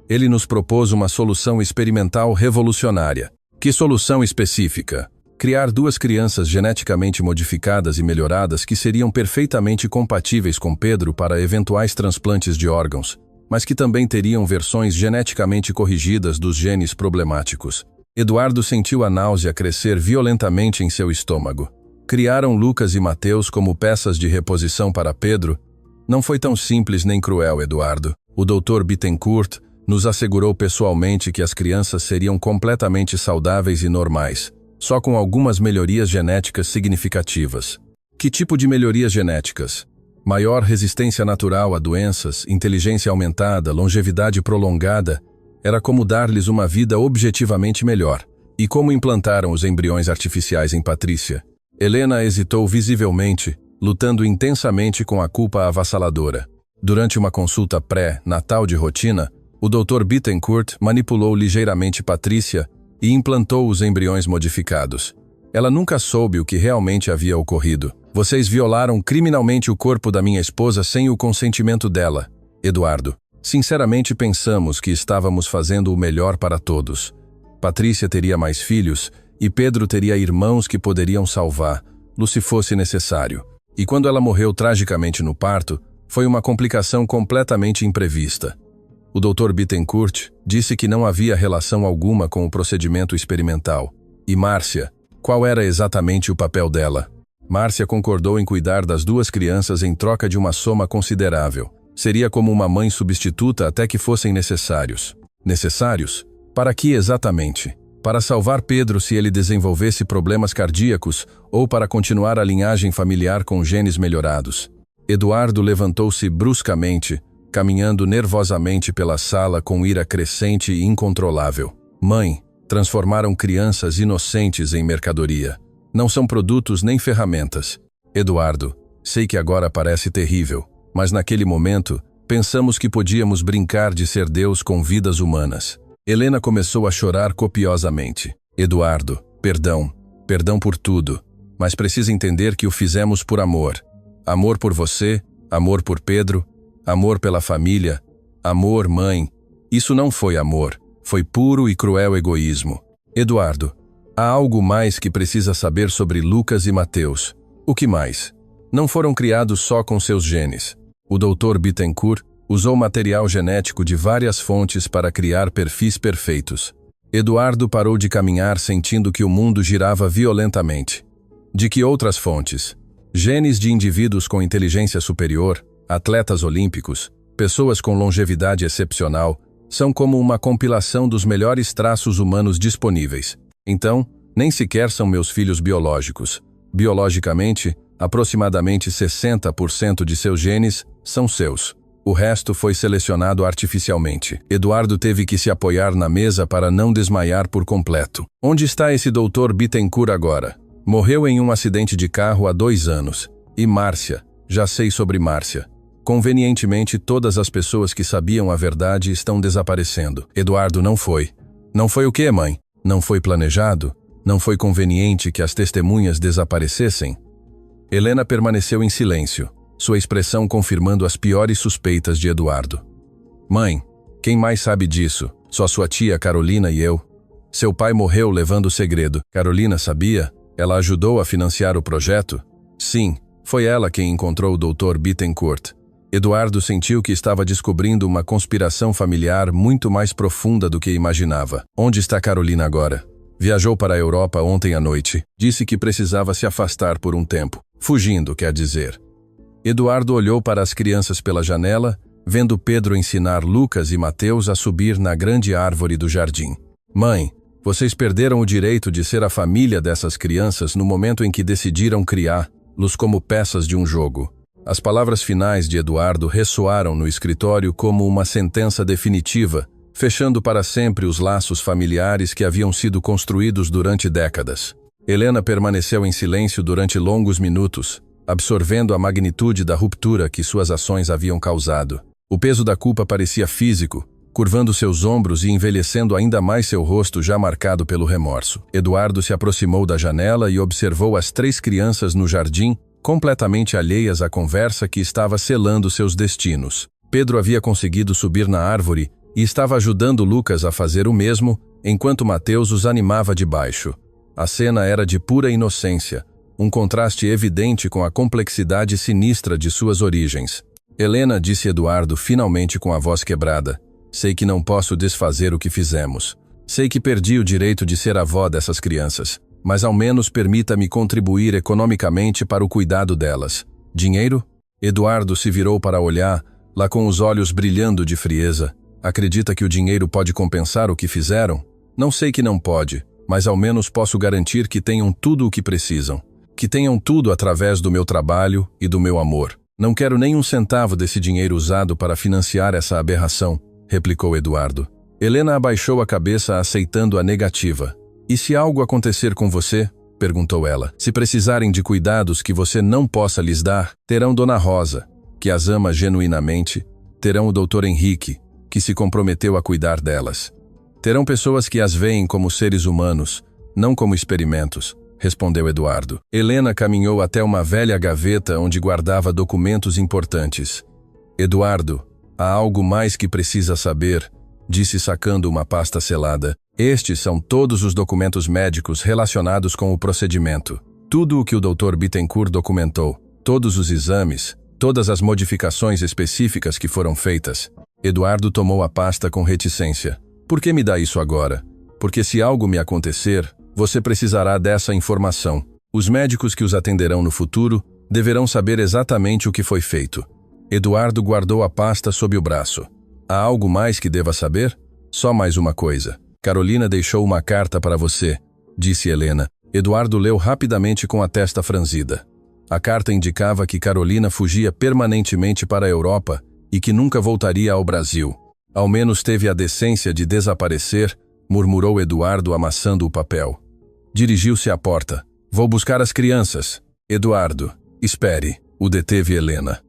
Ele nos propôs uma solução experimental revolucionária. Que solução específica? Criar duas crianças geneticamente modificadas e melhoradas que seriam perfeitamente compatíveis com Pedro para eventuais transplantes de órgãos, mas que também teriam versões geneticamente corrigidas dos genes problemáticos. Eduardo sentiu a náusea crescer violentamente em seu estômago. Criaram Lucas e Mateus como peças de reposição para Pedro? Não foi tão simples nem cruel, Eduardo. O Dr. Bittencourt nos assegurou pessoalmente que as crianças seriam completamente saudáveis e normais, só com algumas melhorias genéticas significativas. Que tipo de melhorias genéticas? Maior resistência natural a doenças, inteligência aumentada, longevidade prolongada. Era como dar-lhes uma vida objetivamente melhor. E como implantaram os embriões artificiais em Patrícia? Helena hesitou visivelmente, lutando intensamente com a culpa avassaladora. Durante uma consulta pré-natal de rotina, o Dr. Bittencourt manipulou ligeiramente Patrícia e implantou os embriões modificados. Ela nunca soube o que realmente havia ocorrido. Vocês violaram criminalmente o corpo da minha esposa sem o consentimento dela, Eduardo. Sinceramente pensamos que estávamos fazendo o melhor para todos. Patrícia teria mais filhos e Pedro teria irmãos que poderiam salvá-lo se fosse necessário. E quando ela morreu tragicamente no parto, foi uma complicação completamente imprevista. O Dr. Bittencourt disse que não havia relação alguma com o procedimento experimental. E Márcia, qual era exatamente o papel dela? Márcia concordou em cuidar das duas crianças em troca de uma soma considerável. Seria como uma mãe substituta até que fossem necessários. Necessários? Para que exatamente? Para salvar Pedro se ele desenvolvesse problemas cardíacos ou para continuar a linhagem familiar com genes melhorados? Eduardo levantou-se bruscamente, caminhando nervosamente pela sala com ira crescente e incontrolável. Mãe, transformaram crianças inocentes em mercadoria. Não são produtos nem ferramentas. Eduardo, sei que agora parece terrível, mas naquele momento, pensamos que podíamos brincar de ser Deus com vidas humanas. Helena começou a chorar copiosamente. Eduardo, perdão por tudo, mas precisa entender que o fizemos por amor. Amor por você, amor por Pedro, amor pela família, amor, mãe. Isso não foi amor, foi puro e cruel egoísmo. Eduardo, há algo mais que precisa saber sobre Lucas e Mateus. O que mais? Não foram criados só com seus genes. O Dr. Bittencourt usou material genético de várias fontes para criar perfis perfeitos. Eduardo parou de caminhar sentindo que o mundo girava violentamente. De que outras fontes? Genes de indivíduos com inteligência superior, atletas olímpicos, pessoas com longevidade excepcional, são como uma compilação dos melhores traços humanos disponíveis. Então, nem sequer são meus filhos biológicos. Biologicamente, aproximadamente 60% de seus genes são seus. O resto foi selecionado artificialmente. Eduardo teve que se apoiar na mesa para não desmaiar por completo. Onde está esse Dr. Bittencourt agora? Morreu em um acidente de carro há 2 anos. E Márcia? Já sei sobre Márcia. Convenientemente, todas as pessoas que sabiam a verdade estão desaparecendo. Eduardo, não foi. Não foi o quê, mãe? Não foi planejado? Não foi conveniente que as testemunhas desaparecessem? Helena permaneceu em silêncio, sua expressão confirmando as piores suspeitas de Eduardo. Mãe, quem mais sabe disso? Só sua tia Carolina e eu. Seu pai morreu levando o segredo. Carolina sabia? Ela ajudou a financiar o projeto? Sim, foi ela quem encontrou o Dr. Bittencourt. Eduardo sentiu que estava descobrindo uma conspiração familiar muito mais profunda do que imaginava. Onde está Carolina agora? Viajou para a Europa ontem à noite. Disse que precisava se afastar por um tempo. Fugindo, quer dizer. Eduardo olhou para as crianças pela janela, vendo Pedro ensinar Lucas e Mateus a subir na grande árvore do jardim. Mãe, vocês perderam o direito de ser a família dessas crianças no momento em que decidiram criá-los como peças de um jogo. As palavras finais de Eduardo ressoaram no escritório como uma sentença definitiva, fechando para sempre os laços familiares que haviam sido construídos durante décadas. Helena permaneceu em silêncio durante longos minutos, absorvendo a magnitude da ruptura que suas ações haviam causado. O peso da culpa parecia físico, curvando seus ombros e envelhecendo ainda mais seu rosto já marcado pelo remorso. Eduardo se aproximou da janela e observou as 3 crianças no jardim, completamente alheias à conversa que estava selando seus destinos. Pedro havia conseguido subir na árvore e estava ajudando Lucas a fazer o mesmo, enquanto Mateus os animava de baixo. A cena era de pura inocência, um contraste evidente com a complexidade sinistra de suas origens. Helena, disse Eduardo finalmente com a voz quebrada, sei que não posso desfazer o que fizemos. Sei que perdi o direito de ser avó dessas crianças, mas ao menos permita-me contribuir economicamente para o cuidado delas. Dinheiro? Eduardo se virou para olhar, lá com os olhos brilhando de frieza. Acredita que o dinheiro pode compensar o que fizeram? Não sei que não pode, mas ao menos posso garantir que tenham tudo o que precisam. Que tenham tudo através do meu trabalho e do meu amor. Não quero nem um centavo desse dinheiro usado para financiar essa aberração, replicou Eduardo. Helena abaixou a cabeça aceitando a negativa. E se algo acontecer com você? Perguntou ela. Se precisarem de cuidados que você não possa lhes dar, terão Dona Rosa, que as ama genuinamente, terão o Dr. Henrique, que se comprometeu a cuidar delas. Terão pessoas que as veem como seres humanos, não como experimentos, respondeu Eduardo. Helena caminhou até uma velha gaveta onde guardava documentos importantes. Eduardo, há algo mais que precisa saber, disse sacando uma pasta selada. Estes são todos os documentos médicos relacionados com o procedimento. Tudo o que o Dr. Bittencourt documentou, todos os exames, todas as modificações específicas que foram feitas. Eduardo tomou a pasta com reticência. Por que me dá isso agora? Porque se algo me acontecer, você precisará dessa informação. Os médicos que os atenderão no futuro deverão saber exatamente o que foi feito. Eduardo guardou a pasta sob o braço. Há algo mais que deva saber? Só mais uma coisa. Carolina deixou uma carta para você, disse Helena. Eduardo leu rapidamente com a testa franzida. A carta indicava que Carolina fugia permanentemente para a Europa e que nunca voltaria ao Brasil. Ao menos teve a decência de desaparecer, murmurou Eduardo amassando o papel. Dirigiu-se à porta. Vou buscar as crianças. Eduardo, espere, o deteve Helena.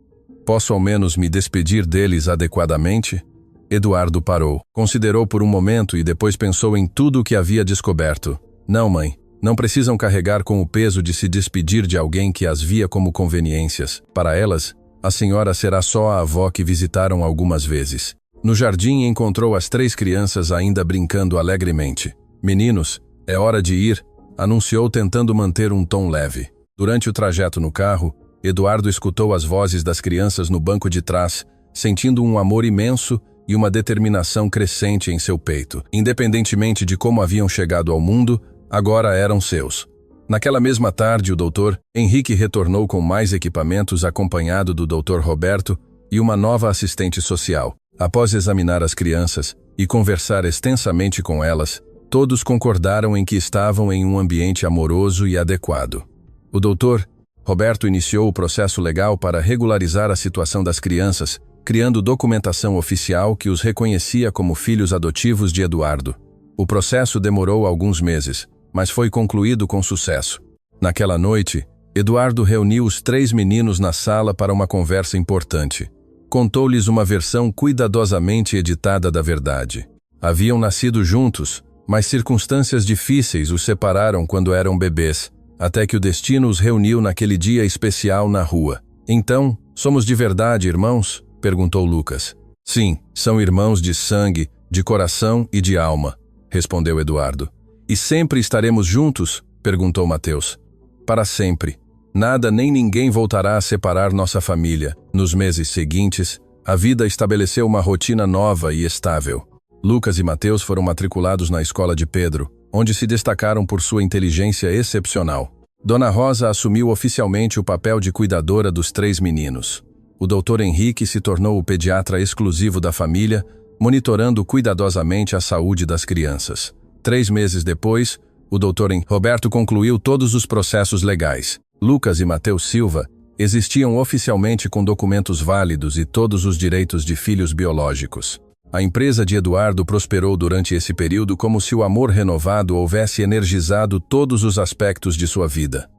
Posso ao menos me despedir deles adequadamente? Eduardo parou, considerou por um momento e depois pensou em tudo o que havia descoberto. Não, mãe, não precisam carregar com o peso de se despedir de alguém que as via como conveniências. Para elas, a senhora será só a avó que visitaram algumas vezes. No jardim encontrou as 3 crianças ainda brincando alegremente. Meninos, é hora de ir, anunciou tentando manter um tom leve. Durante o trajeto no carro, Eduardo escutou as vozes das crianças no banco de trás, sentindo um amor imenso e uma determinação crescente em seu peito. Independentemente de como haviam chegado ao mundo, agora eram seus. Naquela mesma tarde, o Dr. Henrique retornou com mais equipamentos acompanhado do Dr. Roberto e uma nova assistente social. Após examinar as crianças e conversar extensamente com elas, todos concordaram em que estavam em um ambiente amoroso e adequado. O Dr. Roberto iniciou o processo legal para regularizar a situação das crianças, criando documentação oficial que os reconhecia como filhos adotivos de Eduardo. O processo demorou alguns meses, mas foi concluído com sucesso. Naquela noite, Eduardo reuniu os 3 meninos na sala para uma conversa importante. Contou-lhes uma versão cuidadosamente editada da verdade. Haviam nascido juntos, mas circunstâncias difíceis os separaram quando eram bebês, até que o destino os reuniu naquele dia especial na rua. Então, somos de verdade irmãos? Perguntou Lucas. Sim, são irmãos de sangue, de coração e de alma, respondeu Eduardo. E sempre estaremos juntos? Perguntou Mateus. Para sempre. Nada nem ninguém voltará a separar nossa família. Nos meses seguintes, a vida estabeleceu uma rotina nova e estável. Lucas e Mateus foram matriculados na escola de Pedro, onde se destacaram por sua inteligência excepcional. Dona Rosa assumiu oficialmente o papel de cuidadora dos 3 meninos. O Dr. Henrique se tornou o pediatra exclusivo da família, monitorando cuidadosamente a saúde das crianças. 3 meses depois, o Dr. Roberto concluiu todos os processos legais. Lucas e Mateus Silva existiam oficialmente com documentos válidos e todos os direitos de filhos biológicos. A empresa de Eduardo prosperou durante esse período como se o amor renovado houvesse energizado todos os aspectos de sua vida.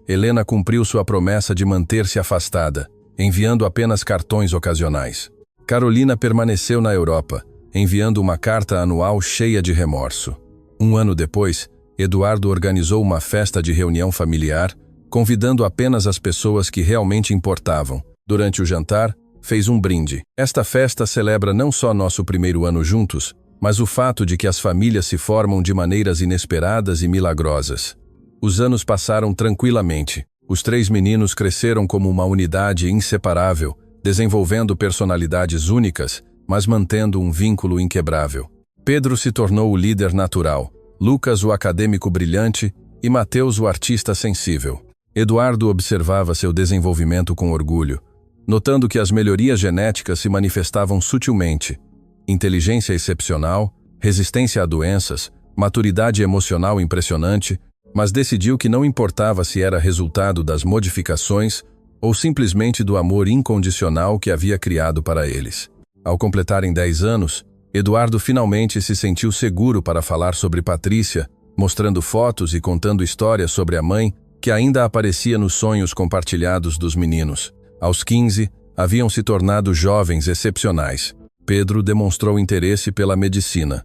Helena cumpriu sua promessa de manter-se afastada, enviando apenas cartões ocasionais. Carolina permaneceu na Europa, enviando uma carta anual cheia de remorso. 1 ano depois, Eduardo organizou uma festa de reunião familiar, convidando apenas as pessoas que realmente importavam. Durante o jantar, fez um brinde. Esta festa celebra não só nosso primeiro ano juntos, mas o fato de que as famílias se formam de maneiras inesperadas e milagrosas. Os anos passaram tranquilamente. Os 3 meninos cresceram como uma unidade inseparável, desenvolvendo personalidades únicas, mas mantendo um vínculo inquebrável. Pedro se tornou o líder natural, Lucas o acadêmico brilhante e Mateus o artista sensível. Eduardo observava seu desenvolvimento com orgulho, notando que as melhorias genéticas se manifestavam sutilmente. Inteligência excepcional, resistência a doenças, maturidade emocional impressionante, mas decidiu que não importava se era resultado das modificações ou simplesmente do amor incondicional que havia criado para eles. Ao completarem 10 anos, Eduardo finalmente se sentiu seguro para falar sobre Patrícia, mostrando fotos e contando histórias sobre a mãe que ainda aparecia nos sonhos compartilhados dos meninos. Aos 15, haviam se tornado jovens excepcionais. Pedro demonstrou interesse pela medicina.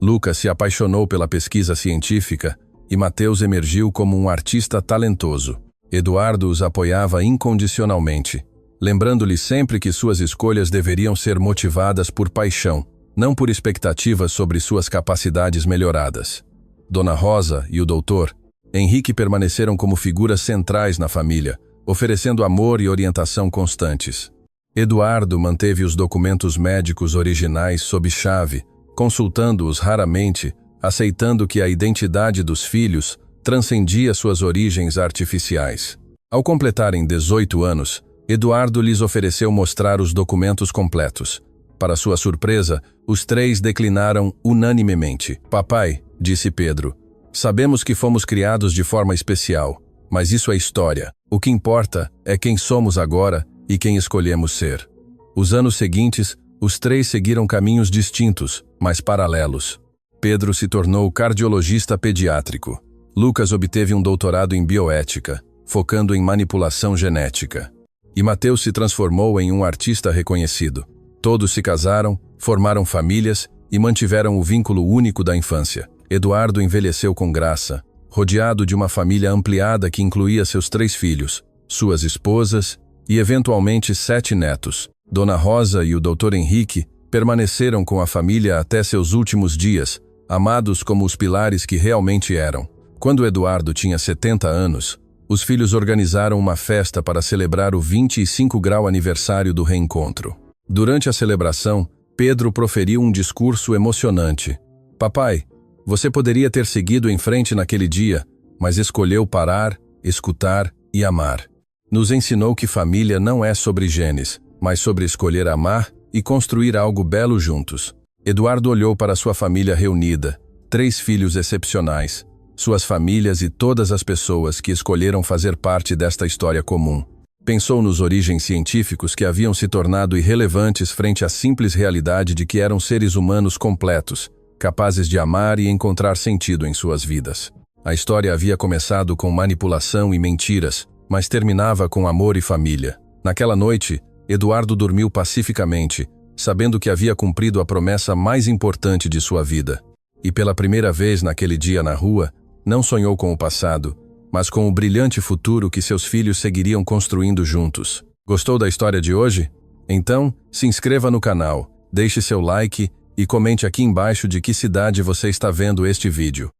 Lucas se apaixonou pela pesquisa científica e Mateus emergiu como um artista talentoso. Eduardo os apoiava incondicionalmente, lembrando-lhe sempre que suas escolhas deveriam ser motivadas por paixão, não por expectativas sobre suas capacidades melhoradas. Dona Rosa e o doutor Henrique permaneceram como figuras centrais na família, oferecendo amor e orientação constantes. Eduardo manteve os documentos médicos originais sob chave, consultando-os raramente, aceitando que a identidade dos filhos transcendia suas origens artificiais. Ao completarem 18 anos, Eduardo lhes ofereceu mostrar os documentos completos. Para sua surpresa, os 3 declinaram unanimemente. "Papai", disse Pedro, "sabemos que fomos criados de forma especial, mas isso é história. O que importa é quem somos agora e quem escolhemos ser." Os anos seguintes, os 3 seguiram caminhos distintos, mas paralelos. Pedro se tornou cardiologista pediátrico. Lucas obteve um doutorado em bioética, focando em manipulação genética. E Mateus se transformou em um artista reconhecido. Todos se casaram, formaram famílias e mantiveram o vínculo único da infância. Eduardo envelheceu com graça, rodeado de uma família ampliada que incluía seus 3 filhos, suas esposas e, eventualmente, 7 netos. Dona Rosa e o Dr. Henrique permaneceram com a família até seus últimos dias, amados como os pilares que realmente eram. Quando Eduardo tinha 70 anos, os filhos organizaram uma festa para celebrar o 25º aniversário do reencontro. Durante a celebração, Pedro proferiu um discurso emocionante. "Papai, você poderia ter seguido em frente naquele dia, mas escolheu parar, escutar e amar. Nos ensinou que família não é sobre genes, mas sobre escolher amar e construir algo belo juntos." Eduardo olhou para sua família reunida, 3 filhos excepcionais, suas famílias e todas as pessoas que escolheram fazer parte desta história comum. Pensou nos origens científicos que haviam se tornado irrelevantes frente à simples realidade de que eram seres humanos completos, capazes de amar e encontrar sentido em suas vidas. A história havia começado com manipulação e mentiras, mas terminava com amor e família. Naquela noite, Eduardo dormiu pacificamente, sabendo que havia cumprido a promessa mais importante de sua vida. E pela primeira vez naquele dia na rua, não sonhou com o passado, mas com o brilhante futuro que seus filhos seguiriam construindo juntos. Gostou da história de hoje? Então, se inscreva no canal, deixe seu like e comente aqui embaixo de que cidade você está vendo este vídeo.